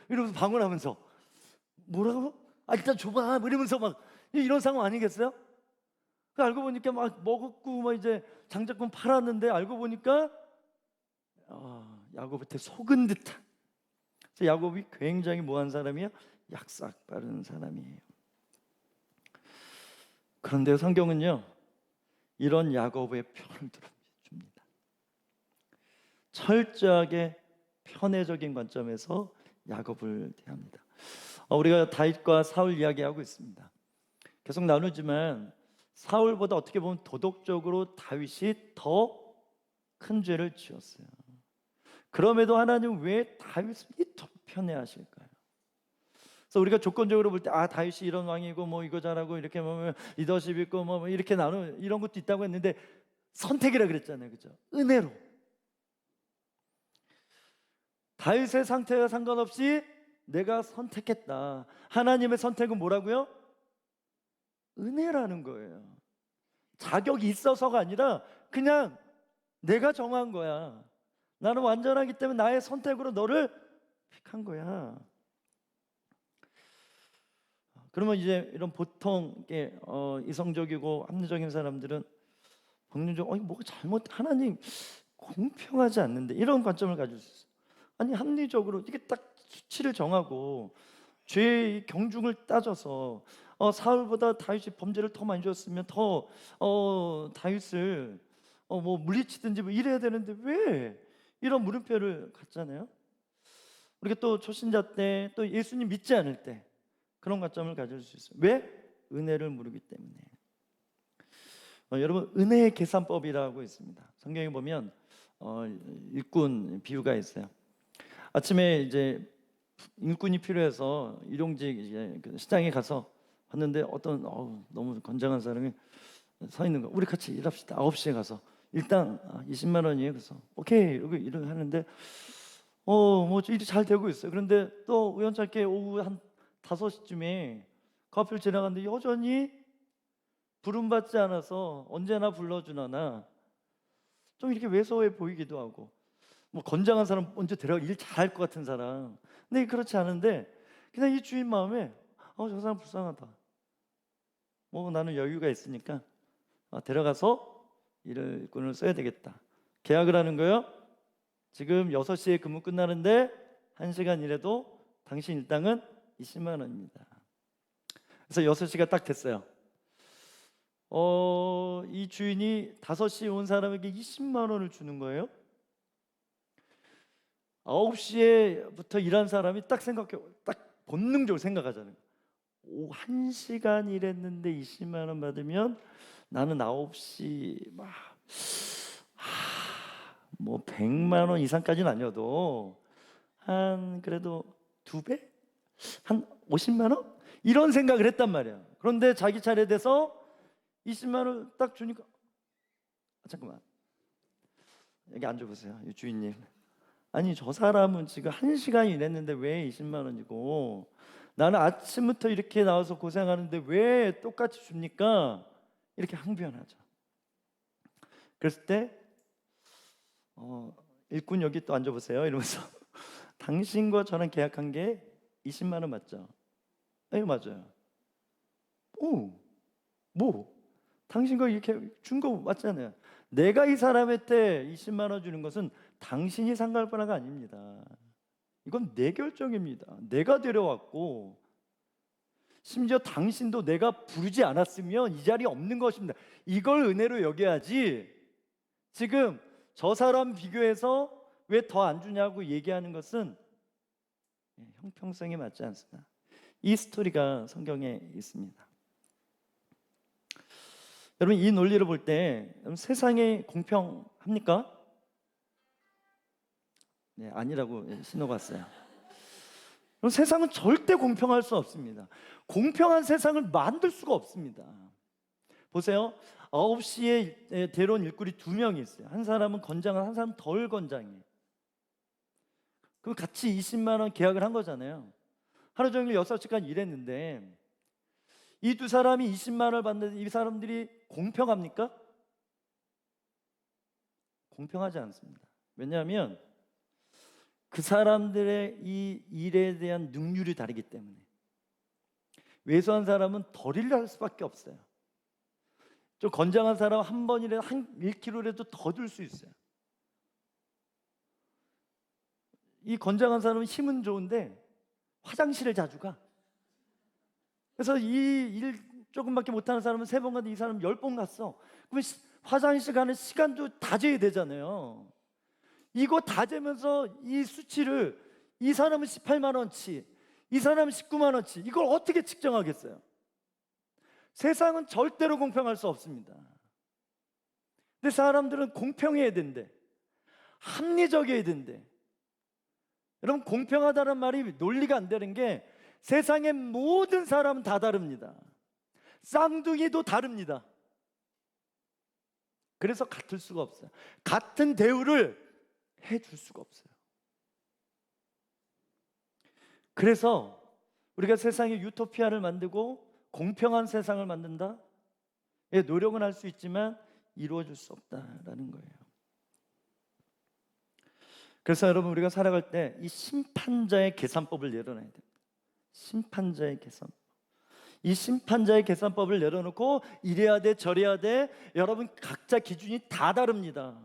A: 이러면서 방언하면서 뭐라고? 일단 줘봐, 이러면서 막 이런 상황 아니겠어요? 알고 보니까 막 먹었고 막 이제 장자권 팔았는데, 알고 보니까 야곱한테 속은 듯한. 야곱이 굉장히 뭐한 사람이에요? 약삭 빠른 사람이에요. 그런데 성경은요, 이런 야곱의 편을 들어줍니다. 철저하게 편애적인 관점에서 야곱을 대합니다. 우리가 다윗과 사울 이야기하고 있습니다. 계속 나누지만 사울보다 어떻게 보면 도덕적으로 다윗이 더 큰 죄를 지었어요. 그럼에도 하나님 왜 다윗을 이토록 편애하실까요? 그래서 우리가 조건적으로 볼 때 다윗이 이런 왕이고 뭐 이거 잘하고 이렇게 보면 리더십 있고 뭐 이렇게 나누는 이런 것도 있다고 했는데, 선택이라 그랬잖아요, 그죠? 은혜로 다윗의 상태와 상관없이 내가 선택했다. 하나님의 선택은 뭐라고요? 은혜라는 거예요. 자격이 있어서가 아니라 그냥 내가 정한 거야. 나는 완전하기 때문에 나의 선택으로 너를 픽한 거야. 그러면 이제 이런 보통 이성적이고 합리적인 사람들은 법률적으로 뭐가 하나님 공평하지 않는데, 이런 관점을 가질 수 있어요. 아니 합리적으로 이게 딱 수치를 정하고 죄의 경중을 따져서 사울보다 다윗이 범죄를 더 많이 줬으면 더 다윗을 뭐 물리치든지 뭐 이래야 되는데 왜 이런 물음표를 갖잖아요. 우리가 또 초신자 때, 또 예수님 믿지 않을 때 그런 관점을 가질 수 있어요. 왜? 은혜를 모르기 때문에. 여러분, 은혜의 계산법이라고 있습니다. 성경에 보면 일꾼 비유가 있어요. 아침에 이제 일꾼이 필요해서 일용직 이제 시장에 가서 봤는데 어떤 너무 건장한 사람이 서 있는 거. 우리 같이 일합시다. 9시에 가서 일당 20만 원이에요. 그래서 오케이 이렇게 하는데 뭐 일이 잘 되고 있어요. 그런데 또 우연찮게 오후 한 5시쯤에 커피를 지나갔는데 여전히 부름받지 않아서 언제나 불러주나 좀 이렇게 왜소해 보이기도 하고, 뭐 건장한 사람 먼저 데려가 일 잘할 것 같은 사람. 근데 그렇지 않은데 그냥 이 주인 마음에 저 사람 불쌍하다, 뭐 나는 여유가 있으니까 데려가서 일꾼을 써야 되겠다. 계약을 하는 거예요. 지금 6시에 근무 끝나는데 1시간 일해도 당신 일당은 20만 원입니다. 그래서 6시가 딱 됐어요. 이 주인이 5시에 온 사람에게 20만 원을 주는 거예요. 9시에부터 일한 사람이 딱 본능적으로 생각하잖아요. 1시간 일했는데 20만 원 받으면 나는 9시 뭐 100만 원 이상까지는 아니어도 한 그래도 2배? 한 50만 원? 이런 생각을 했단 말이야. 그런데 자기 차례 돼서 20만 원 딱 주니까 잠깐만, 여기 앉아보세요, 이 주인님. 아니 저 사람은 지금 1시간 일했는데 왜 20만 원이고 나는 아침부터 이렇게 나와서 고생하는데 왜 똑같이 줍니까? 이렇게 항변하죠. 그랬을 때 일꾼 여기 또 앉아보세요 이러면서 당신과 저랑 계약한 게 20만 원 맞죠? 네 맞아요. 뭐 당신과 이렇게 준 거 맞잖아요. 내가 이 사람한테 20만 원 주는 것은 당신이 상갈 바가 아닙니다. 이건 내 결정입니다. 내가 데려왔고, 심지어 당신도 내가 부르지 않았으면 이 자리에 없는 것입니다. 이걸 은혜로 여겨야지. 지금 저 사람 비교해서 왜 더 안 주냐고 얘기하는 것은 형평성에 맞지 않습니다. 이 스토리가 성경에 있습니다. 여러분, 이 논리를 볼 때 세상에 공평합니까? 네, 아니라고 신호가 왔어요. 그럼 세상은 절대 공평할 수 없습니다. 공평한 세상을 만들 수가 없습니다. 보세요. 9시에 데려온 일꾼이 2명이 있어요. 한 사람은 건장한, 한 사람은 덜 건장해. 그럼 같이 20만 원 계약을 한 거잖아요. 하루 종일 6시간 일했는데 이 두 사람이 20만 원을 받는데 이 사람들이 공평합니까? 공평하지 않습니다. 왜냐하면 그 사람들의 이 일에 대한 능률이 다르기 때문에. 왜소한 사람은 덜 일을 할 수밖에 없어요. 좀 건장한 사람은 한 번이라도 한 1kg라도 더 들 수 있어요. 이 건장한 사람은 힘은 좋은데 화장실을 자주 가. 그래서 이 일 조금밖에 못하는 사람은 3번 갔는데 이 사람은 10번 갔어. 그러면 화장실 가는 시간도 다 재야 되잖아요. 이거 다 재면서 이 수치를, 이 사람은 18만 원치, 이 사람은 19만 원치, 이걸 어떻게 측정하겠어요? 세상은 절대로 공평할 수 없습니다. 근데 사람들은 공평해야 된대. 합리적이어야 된대. 여러분, 공평하다는 말이 논리가 안 되는 게 세상의 모든 사람은 다 다릅니다. 쌍둥이도 다릅니다. 그래서 같을 수가 없어요. 같은 대우를 해줄 수가 없어요. 그래서 우리가 세상에 유토피아를 만들고 공평한 세상을 만든다? 예, 노력은 할 수 있지만 이루어질 수 없다라는 거예요. 그래서 여러분, 우리가 살아갈 때 이 심판자의 계산법을 내려놔야 됩니다. 심판자의 계산법. 이 심판자의 계산법을 내려놓고 이래야 돼, 저래야 돼. 여러분, 각자 기준이 다 다릅니다.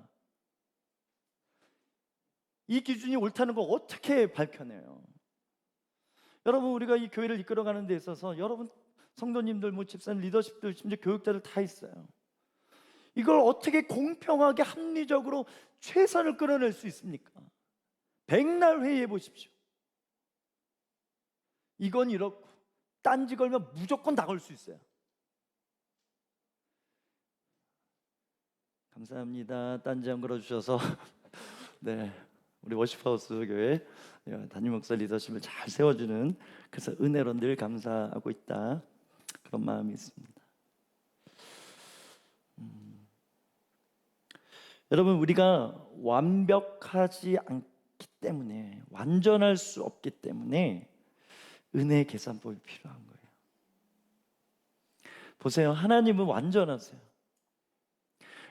A: 이 기준이 옳다는 걸 어떻게 밝혀내요? 여러분, 우리가 이 교회를 이끌어가는 데 있어서 여러분 성도님들, 뭐 집사님, 리더십들, 심지어 교육자들 다 있어요. 이걸 어떻게 공평하게 합리적으로 최선을 끌어낼 수 있습니까? 백날 회의해 보십시오. 이건 이렇고 딴지 걸면 무조건 다 걸 수 있어요. 감사합니다. 딴지 안 걸어주셔서. 네, 우리 워시파우스 교회 담임 목사 리더십을 잘 세워주는, 그래서 은혜로 늘 감사하고 있다, 그런 마음이 있습니다. 여러분, 우리가 완벽하지 않기 때문에, 완전할 수 없기 때문에 은혜의 계산법이 필요한 거예요. 보세요. 하나님은 완전하세요.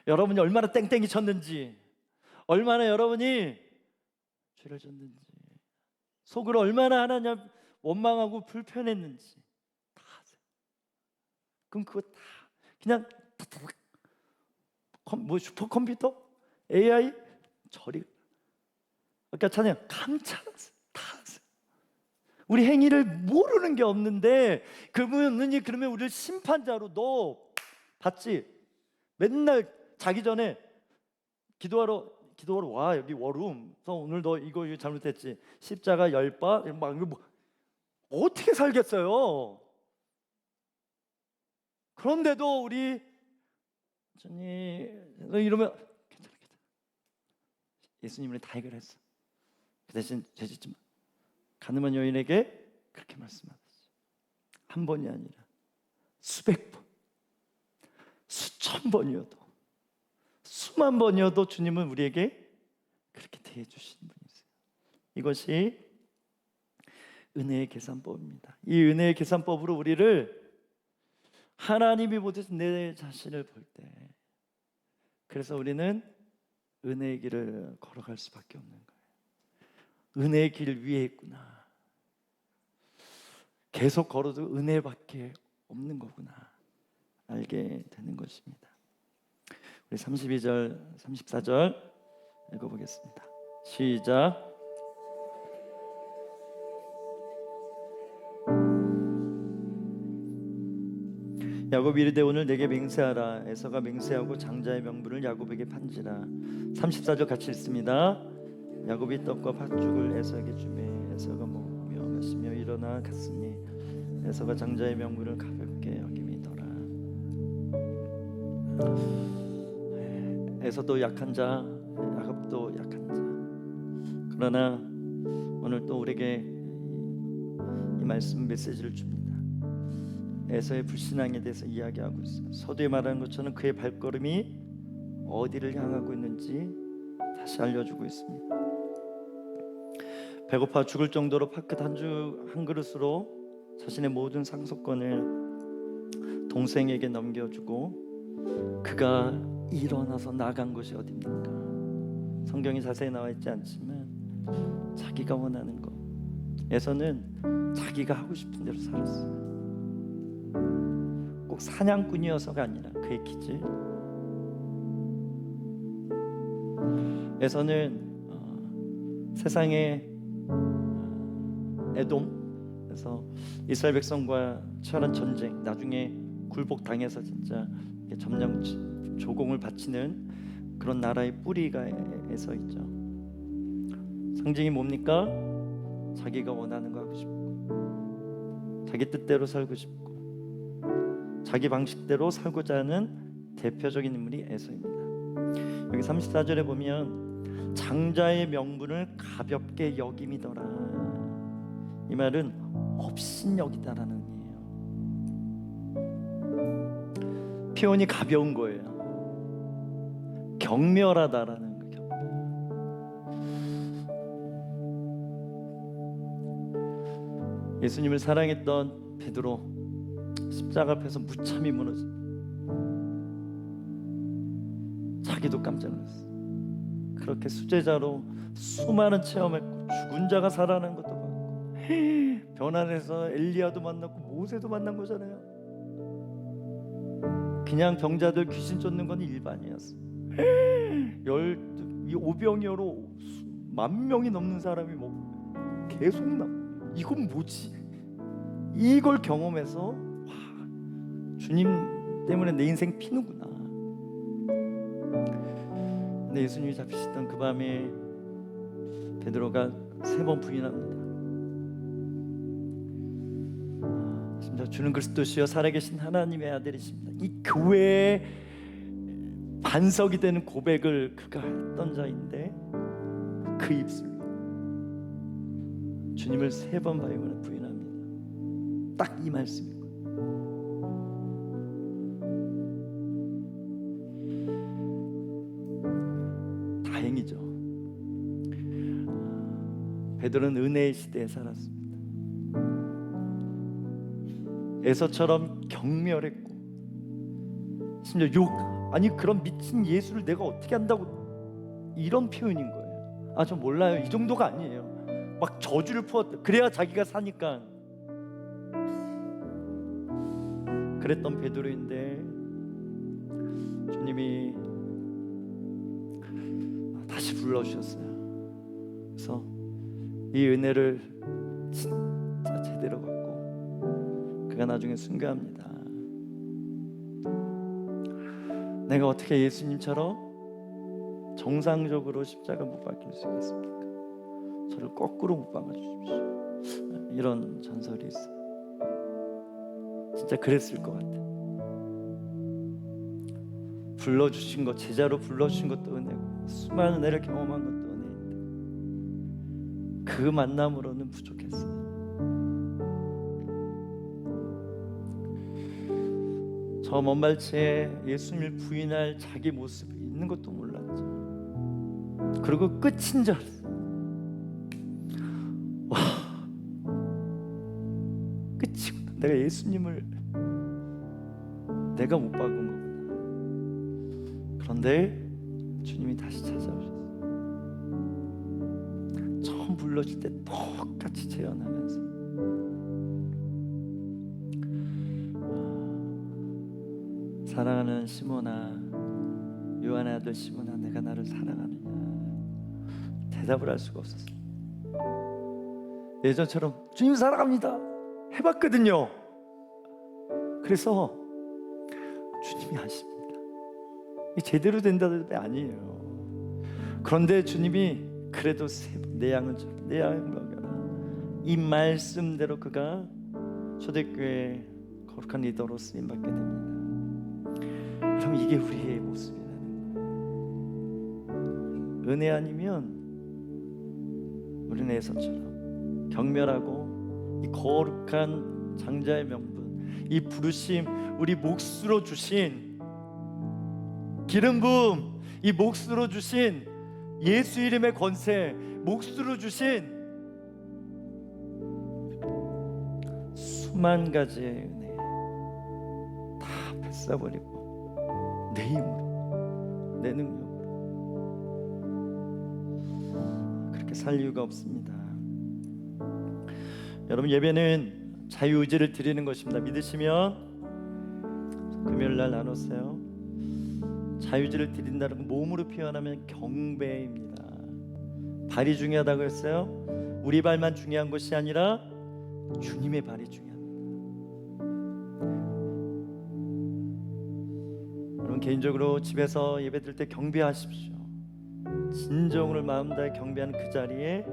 A: 여러분이 얼마나 땡땡이 쳤는지, 얼마나 여러분이 죄를 졌는지, 속으로 얼마나 하나님 원망하고 불편했는지 다 아세요. 그럼 그거 다 그냥 뭐 슈퍼컴퓨터? AI? 저리. 아까 찬양 감찰하세요. 다 아세요. 우리 행위를 모르는 게 없는데 그분이 그러면 우리를 심판자로, 너 봤지? 맨날 자기 전에 기도하러 와, 여기 워룸. 그래서 오늘 너 이거 잘못했지, 십자가 10번 막 이거 뭐 어떻게 살겠어요? 그런데도 우리 주님 이러면 괜찮아. 예수님은 다 해결했어. 그 대신 죄짓지 마. 가늠한 여인에게 그렇게 말씀하셨어요. 한 번이 아니라 수백 번, 수천 번이어도, 수만 번이어도 주님은 우리에게 그렇게 대해 주시는 분이세요. 이것이 은혜의 계산법입니다. 이 은혜의 계산법으로 우리를 하나님이 보듯 내 자신을 볼 때, 그래서 우리는 은혜의 길을 걸어갈 수밖에 없는 거예요. 은혜의 길 위에 있구나. 계속 걸어도 은혜밖에 없는 거구나 알게 되는 것입니다. 우리 32절, 34절 읽어보겠습니다. 시작. 야곱이 이르되 오늘 내게 맹세하라. 에서가 맹세하고 장자의 명분을 야곱에게 판지라. 34절 같이 읽습니다. 야곱이 떡과 팥죽을 에서에게 주매 에서가 먹으며 마시며 일어나 갔으니 에서가 장자의 명분을 가볍게 여김이더라. 에서도 약한 자, 야곱도 약한 자. 그러나 오늘 또 우리에게 이 말씀 메시지를 줍니다. 에서의 불신앙에 대해서 이야기하고 있어요. 서두에 말하는 것처럼 그의 발걸음이 어디를 향하고 있는지 다시 알려주고 있습니다. 배고파 죽을 정도로 팥끝 한 그릇으로 자신의 모든 상속권을 동생에게 넘겨주고 그가 일어나서 나간 것이 어디입니까? 성경이 자세히 나와 있지 않지만 자기가 원하는 것, 에서는 자기가 하고 싶은 대로 살았어요. 꼭 사냥꾼이어서가 아니라 그의 기질. 에서는 세상의 에돔에서 이스라엘 백성과 치열한 전쟁, 나중에 굴복당해서 진짜 점령 조공을 바치는 그런 나라의 뿌리가 에서있죠. 상징이 뭡니까? 자기가 원하는 거 하고 싶고 자기 뜻대로 살고 싶고 자기 방식대로 살고자 하는 대표적인 인물이 에서입니다. 여기 34절에 보면 장자의 명분을 가볍게 여김이더라. 이 말은 업신여기다라는 의미예요. 표현이 가벼운 거예요. 경멸하다라는 거죠. 예수님을 사랑했던 베드로 십자가 앞에서 무참히 무너져 자기도 깜짝 놀랐어. 그렇게 수제자로 수많은 체험했고 죽은 자가 살아난 것도 봤고 변환해서 엘리야도 만났고 모세도 만난 거잖아요. 그냥 병자들 귀신 쫓는 건 일반이었어. 이 오병이어로 10,000명이 넘는 사람이 뭐 계속 이건 뭐지? 이걸 경험해서 와, 주님 때문에 내 인생 피는구나. 근데 예수님이 잡히시던 그 밤에 베드로가 3번 부인합니다. 심지어 주는 그리스도시여 살아계신 하나님의 아들이십니다. 이 교회의 반석이 되는 고백을 그가 했던 자인데 그 입술로 주님을 3번 부인합니다. 딱 이 말씀이고 다행이죠. 베드로는 은혜의 시대에 살았습니다. 에서처럼 경멸했고 심지어 아니 그런 미친 예수를 내가 어떻게 한다고 이런 표현인 거예요. 아, 저 몰라요. 이 정도가 아니에요. 막 저주를 퍼왔다. 그래야 자기가 사니까. 그랬던 베드로인데 주님이 다시 불러주셨어요. 그래서 이 은혜를 진짜 제대로 받고 그가 나중에 순교합니다. 내가 어떻게 예수님처럼 정상적으로 십자가 못 박힐 수 있겠습니까? 저를 거꾸로 못 박아 주십시오. 이런 전설이 있어요. 진짜 그랬을 것 같아. 불러주신 것, 제자로 불러주신 것도 은혜고 수많은 은혜를 경험한 것도 은혜인데 그 만남으로는 부족했어요. 저 먼 발치에 예수님을 부인할 자기 모습이 있는 것도 몰랐죠. 그리고 끝인 줄 알았어요. 와, 끝이구나. 내가 예수님을 내가 못 박은 거구나. 그런데 주님이 다시 찾아오셨어요. 처음 불러줄 때 똑같이 재현하면서 사랑하는 시몬아, 요한의 아들 시몬아, 내가 나를 사랑하느냐? 대답을 할 수가 없었어요. 예전처럼 주님 사랑합니다 해봤거든요. 그래서 주님이 아십니다. 이게 제대로 된 대답이 아니에요. 그런데 주님이 그래도 내 양은 내 양을 먹여라, 이 말씀대로 그가 초대교회 거룩한 리더로 쓰임받게 됩니다. 그럼 이게 우리의 모습이라는 거예요. 은혜 아니면 우리는 에서처럼 경멸하고 이 거룩한 장자의 명분, 이 부르심, 우리 몫으로 주신 기름 부음, 이 몫으로 주신 예수 이름의 권세, 몫으로 주신 수만 가지의 은혜 다 뺏어버리고 내 힘으로, 내 능력으로 그렇게 살 이유가 없습니다. 여러분, 예배는 자유의지를 드리는 것입니다. 믿으시면 금요일날 나눴어요. 자유의지를 드린다는 건 몸으로 표현하면 경배입니다. 발이 중요하다고 했어요. 우리 발만 중요한 것이 아니라 주님의 발이 중요합니다. 여러분, 개인적으로 집에서 예배 드릴 때 경배하십시오. 진정으로 마음 다해 경배하는 그 자리에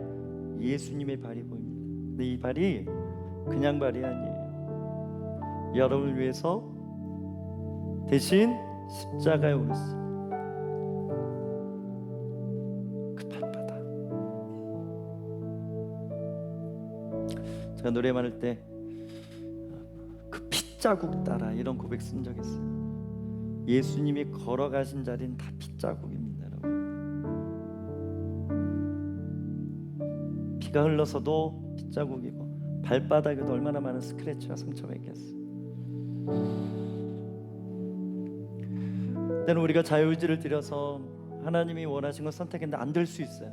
A: 예수님의 발이 보입니다. 근데 이 발이 그냥 발이 아니에요. 여러분을 위해서 대신 십자가에 오르신 그 발바닥. 제가 노래 많을 때 그 핏자국 따라 이런 고백 쓴 적 있어요. 예수님이 걸어가신 자리는 다 핏자국입니다, 여러분. 피가 흘러서도 핏자국이고 발바닥에도 얼마나 많은 스크래치와 상처가 있겠어요. 때는 우리가 자유의지를 들여서 하나님이 원하신 걸 선택했는데 안 될 수 있어요.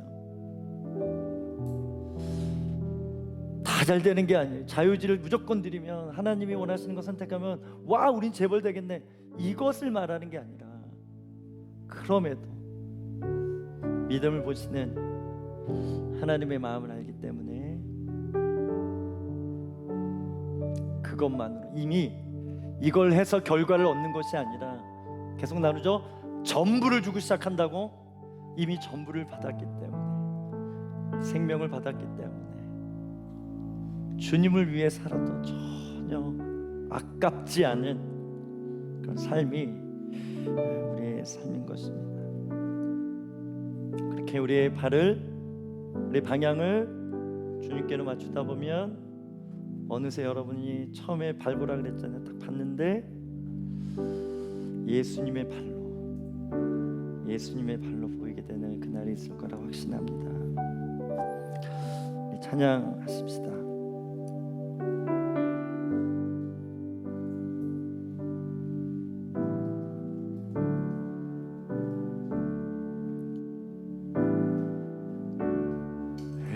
A: 다 잘 되는 게 아니에요. 자유의지를 무조건 드리면, 하나님이 원하시는 걸 선택하면 와, 우린 재벌 되겠네, 이것을 말하는 게 아니라, 그럼에도 믿음을 보시는 하나님의 마음을 알기 때문에 그것만으로 이미 이걸 해서 결과를 얻는 것이 아니라, 계속 나누죠. 전부를 주고 시작한다고. 이미 전부를 받았기 때문에, 생명을 받았기 때문에 주님을 위해 살아도 전혀 아깝지 않은 그런 삶이 우리의 삶인 것입니다. 그렇게 우리의 발을, 우리의 방향을 주님께로 맞추다 보면 어느새 여러분이 처음에 밟으라 그랬잖아요. 딱 봤는데 예수님의 발로 보이게 되는 그날이 있을 거라고 확신합니다. 찬양하십시다.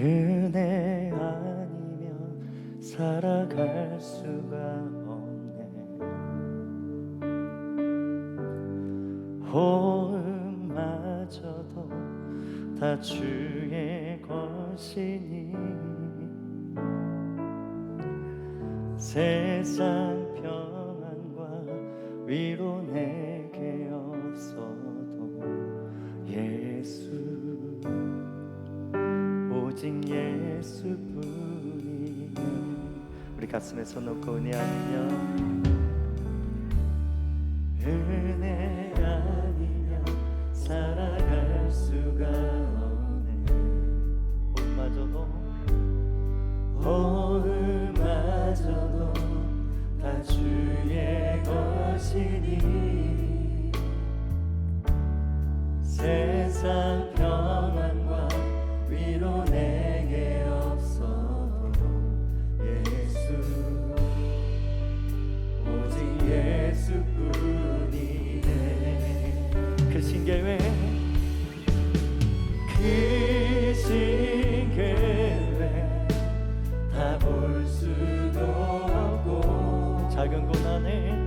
A: 은혜 아니면 살아갈 수가 없네. 호흡마저도 다 주의 것이니, 세상 평안과 위로 내게 없어도 예수, 오직 예수뿐이네. 우리 가슴에 손 놓고 은혜 아니면, 은혜 아니면 살아갈 수가 없네. 호흡마저도 다 주의 것이니, 세상 평안과 위로 내게 없어도 예수, 오직 예수뿐이네. 그 신계회, 그 신계회 다 볼 수도 없고, 작은 고난에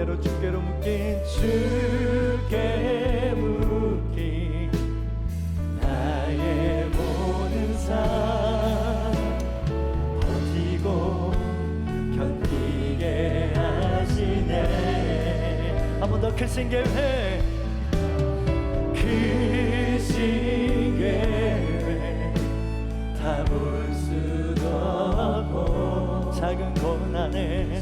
A: 때로 주께로 묶인 주께 묶인 나의 모든 삶 버티고 견디게 하시네. 한 번 더 크신 계획 크신 계획 다 볼 수도 없고 작은 고난에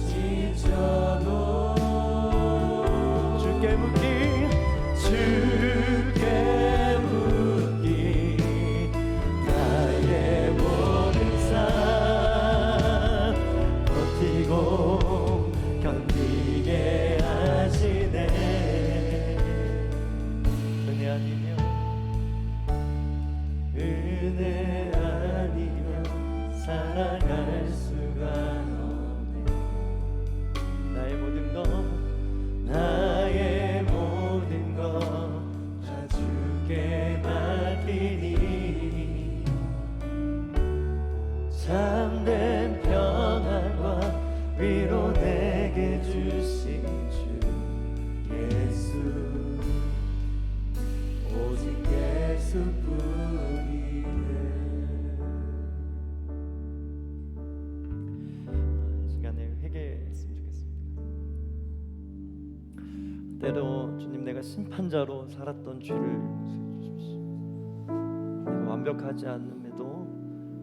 A: 지쳐도 주께 묶인 주께 묶인 나의 모든 삶 버티고 견디게 하시네. 은혜 아니면 은혜 아니면 살아갈 수가 없네. 나의 모든 것 나의 모든 것 다 주께 맡기니 참된 평안과 위로 내게 주신 주 예수 오직 예수뿐이네. 이 시간에 회개했으면 좋겠습니다. 때로 주님 내가 심판자로 살았던 죄를 주십시오. 내가 완벽하지 않음에도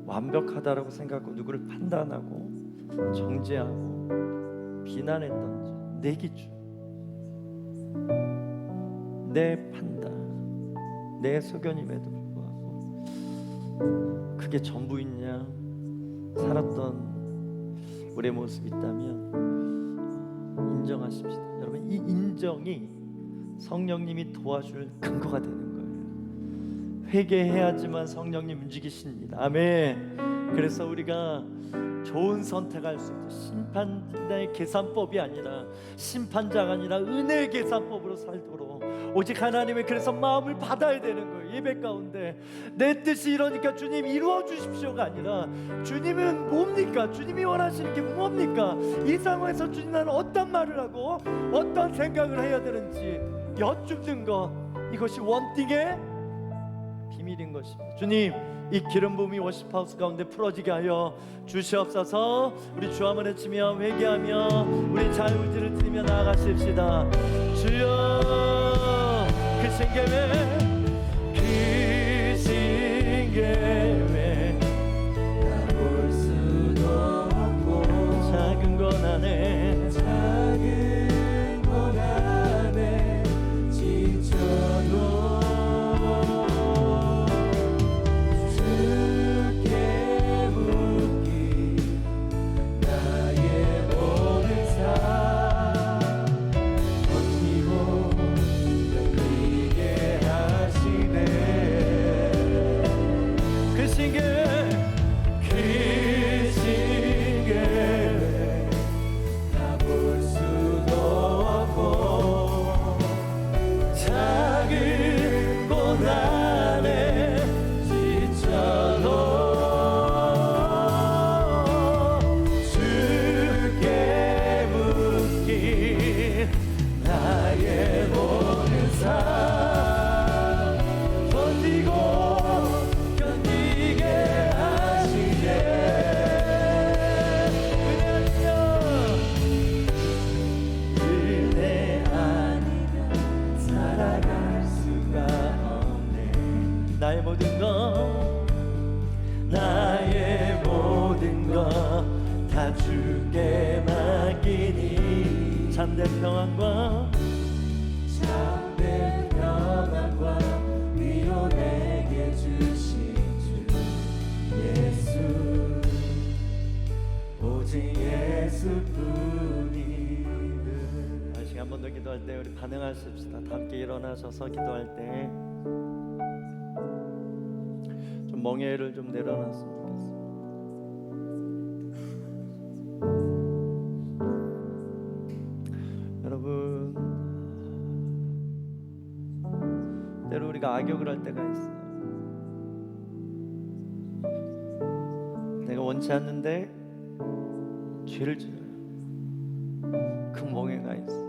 A: 완벽하다라고 생각하고 누구를 판단하고 정죄하고 비난했던 죄, 내 기준, 내 판단, 내 소견임에도 불구하고 그게 전부인 양 살았던 우리의 모습이 있다면 인정하십시다. 여러분, 이 인정이 성령님이 도와줄 근거가 되는 거예요. 회개해야지만 성령님 움직이십니다. 아멘. 그래서 우리가 좋은 선택할 수 있죠. 심판자의 계산법이 아니라 심판자가 아니라 은혜의 계산법으로 살도록 오직 하나님의 그래서 마음을 받아야 되는 거예요. 예배 가운데 내 뜻이 이러니까 주님 이루어 주십시오가 아니라 주님은 뭡니까? 주님이 원하시는 게 뭡니까? 이 상황에서 주님 나는 어떤 말을 하고 어떤 생각을 해야 되는지 여쭙는 것, 이것이 원띵의 비밀인 것입니다. 주님, 이 기름 부음이 워십하우스 가운데 풀어지게 하여 주시옵소서. 우리 주 한번 외치며 회개하며 우리 자유의지를 드리며 나아가십시다. 주여, 크신 계획 크신 계획 다 볼 수도 없고 작은 고난에 지쳐도 나의 모든 것 나의 모든 것 다 주께 맡기니 참된 평안과 위로 내게 주신 주 예수 오직 예수뿐이네. 다시 한 번 더 기도할 때 우리 반응하십시다. 다 함께 일어나셔서 기도할 때 좀 멍에를 좀 내려놨으면 좋겠습니다. 여러분, 때로 우리가 악역을 할 때가 있어요. 내가 원치 않는데 죄를 지어요. 그 멍에가 있어.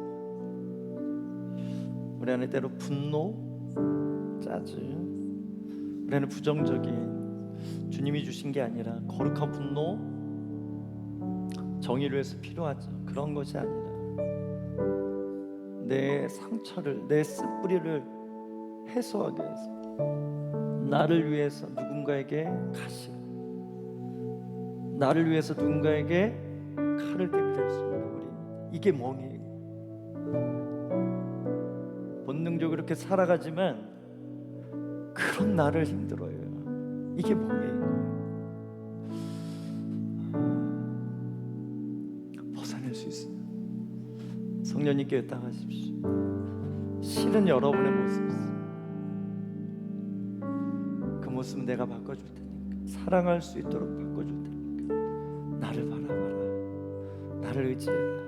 A: 우리 안에 때로 분노, 짜증, 우리 안에 부정적인 주님이 주신 게 아니라 거룩한 분노, 정의를 위해서 필요하죠. 그런 것이 아니라 내 상처를, 내 쓴뿌리를 해소하기 위해서 나를 위해서 누군가에게 가시, 나를 위해서 누군가에게 칼을 들이댈 수 있는 우리, 이게 멍이에요. 본능적으로 이렇게 살아가지만 그런 나를 힘들어요. 이게 멍이에요. 벗어낼 수 있어요. 성령님께 요청하십시오. 싫은 여러분의 모습 있어요. 그 모습은 내가 바꿔줄 테니까, 사랑할 수 있도록 바꿔줄 테니까 나를 바라봐라. 나를 의지해라.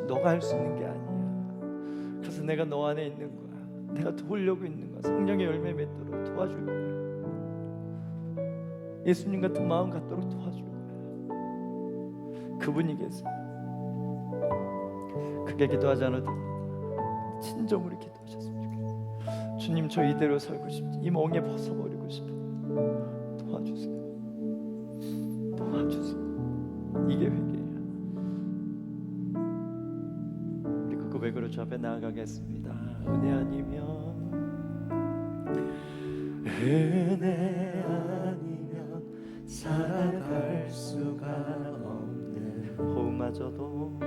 A: 너가 할 수 있는 게 아니야. 그래서 내가 너 안에 있는 거야. 내가 도우려고 있는 거야. 성령의 열매 맺도록 도와줄 거야. 예수님 같은 마음 갖도록 도와줄 거야. 그분이 계세요. 크게 기도하지 않아도 됩니다. 진정으로 기도하셨으면 좋겠어요. 주님, 저 이대로 살고 싶지, 이 멍에 벗어버리고 싶어요. 도와주세요. 도와주세요. 이게 회개예요. 우리 그 고백으로 주 앞에 나아가겠습니다. 은혜 아니면 살아갈 수가 없네. 호흡마저도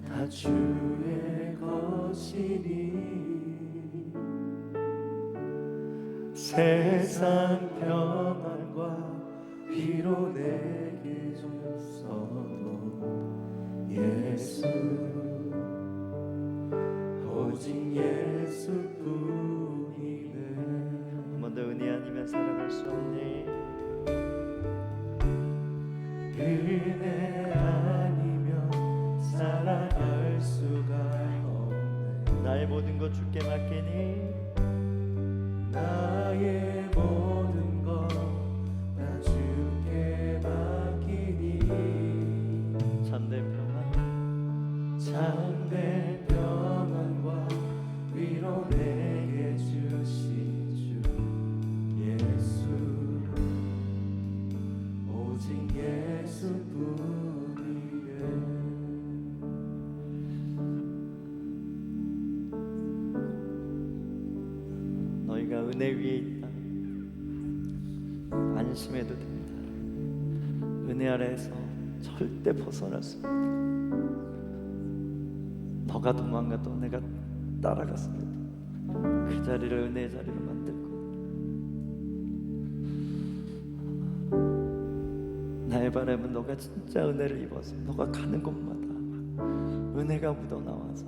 A: 다 주의 것이니 세상 평안과 위로 내게 줬어도 예수, 오직 예수뿐이네. 한 번 더 은혜 아니면 살아갈 수 없네. 은혜 아니면 살아갈 수가 없네. 나의 모든 것 주께 맡기니, 나의 모든 것 다 주께 맡기니 참된 평안과 위로 내게 주신 주 예수, 오직 예수뿐이네. 너희가 은혜 위에 있다. 안심해도 됩니다. 은혜 아래에서 절대 벗어날 수 없다. 너가 도망가도 내가 따라갔습니다. 그 자리를 은혜의 자리로 만들 거야. 나의 바람은 너가 진짜 은혜를 입어서 너가 가는 곳마다 은혜가 묻어나와서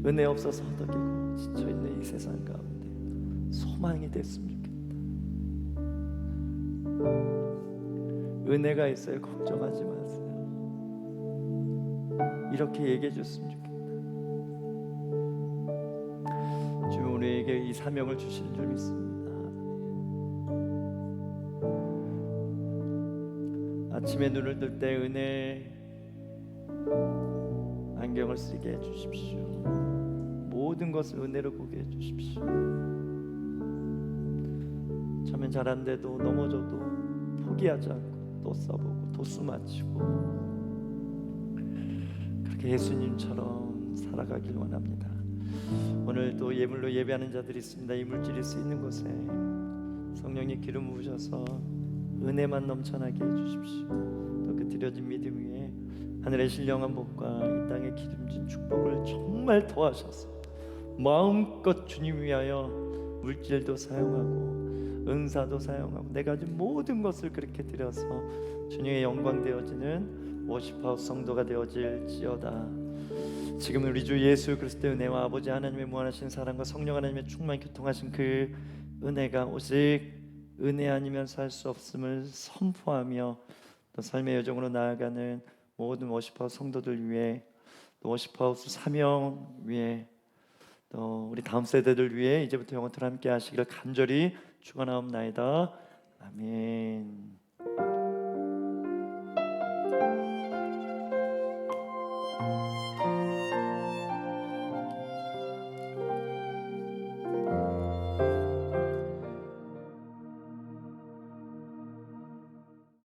A: 은혜 없어서 허덕이고 지쳐있는 이 세상 가운데 소망이 됐으면 좋겠다. 은혜가 있어요. 걱정하지 마세요. 이렇게 얘기해 줬으면 좋겠다. 주님, 우리에게 이 사명을 주신 줄 믿습니다. 아침에 눈을 뜰 때 은혜 안경을 쓰게 해주십시오. 모든 것을 은혜로 보게 해주십시오. 처음엔 잘한데도 넘어져도 포기하지 않고 또 써보고 도수 맞추고 그렇게 예수님처럼 살아가길 원합니다. 오늘 또 예물로 예배하는 자들이 있습니다. 이물질이 쓰이는 곳에 성령님 기름 부으셔서 은혜만 넘쳐나게 해주십시오. 또 그 드려진 믿음 위에 하늘의 신령한 복과 이 땅의 기름진 축복을 정말 더하셔서 마음껏 주님 위하여 물질도 사용하고 은사도 사용하고 내가 가진 모든 것을 그렇게 드려서 주님의 영광 되어지는 워시파우스 성도가 되어질지어다. 지금 우리 주 예수 그리스도의 은혜와 아버지 하나님의 무한하신 사랑과 성령 하나님의 충만히 교통하신 그 은혜가 오직 은혜 아니면 살 수 없음을 선포하며 또 삶의 여정으로 나아가는 모든 워시파우스 성도들 위해 또 워시파우스 사명 위에 또 우리 다음 세대들 위해 이제부터 영원토록 함께 하시기를 간절히 축원하옵나이다. 아멘.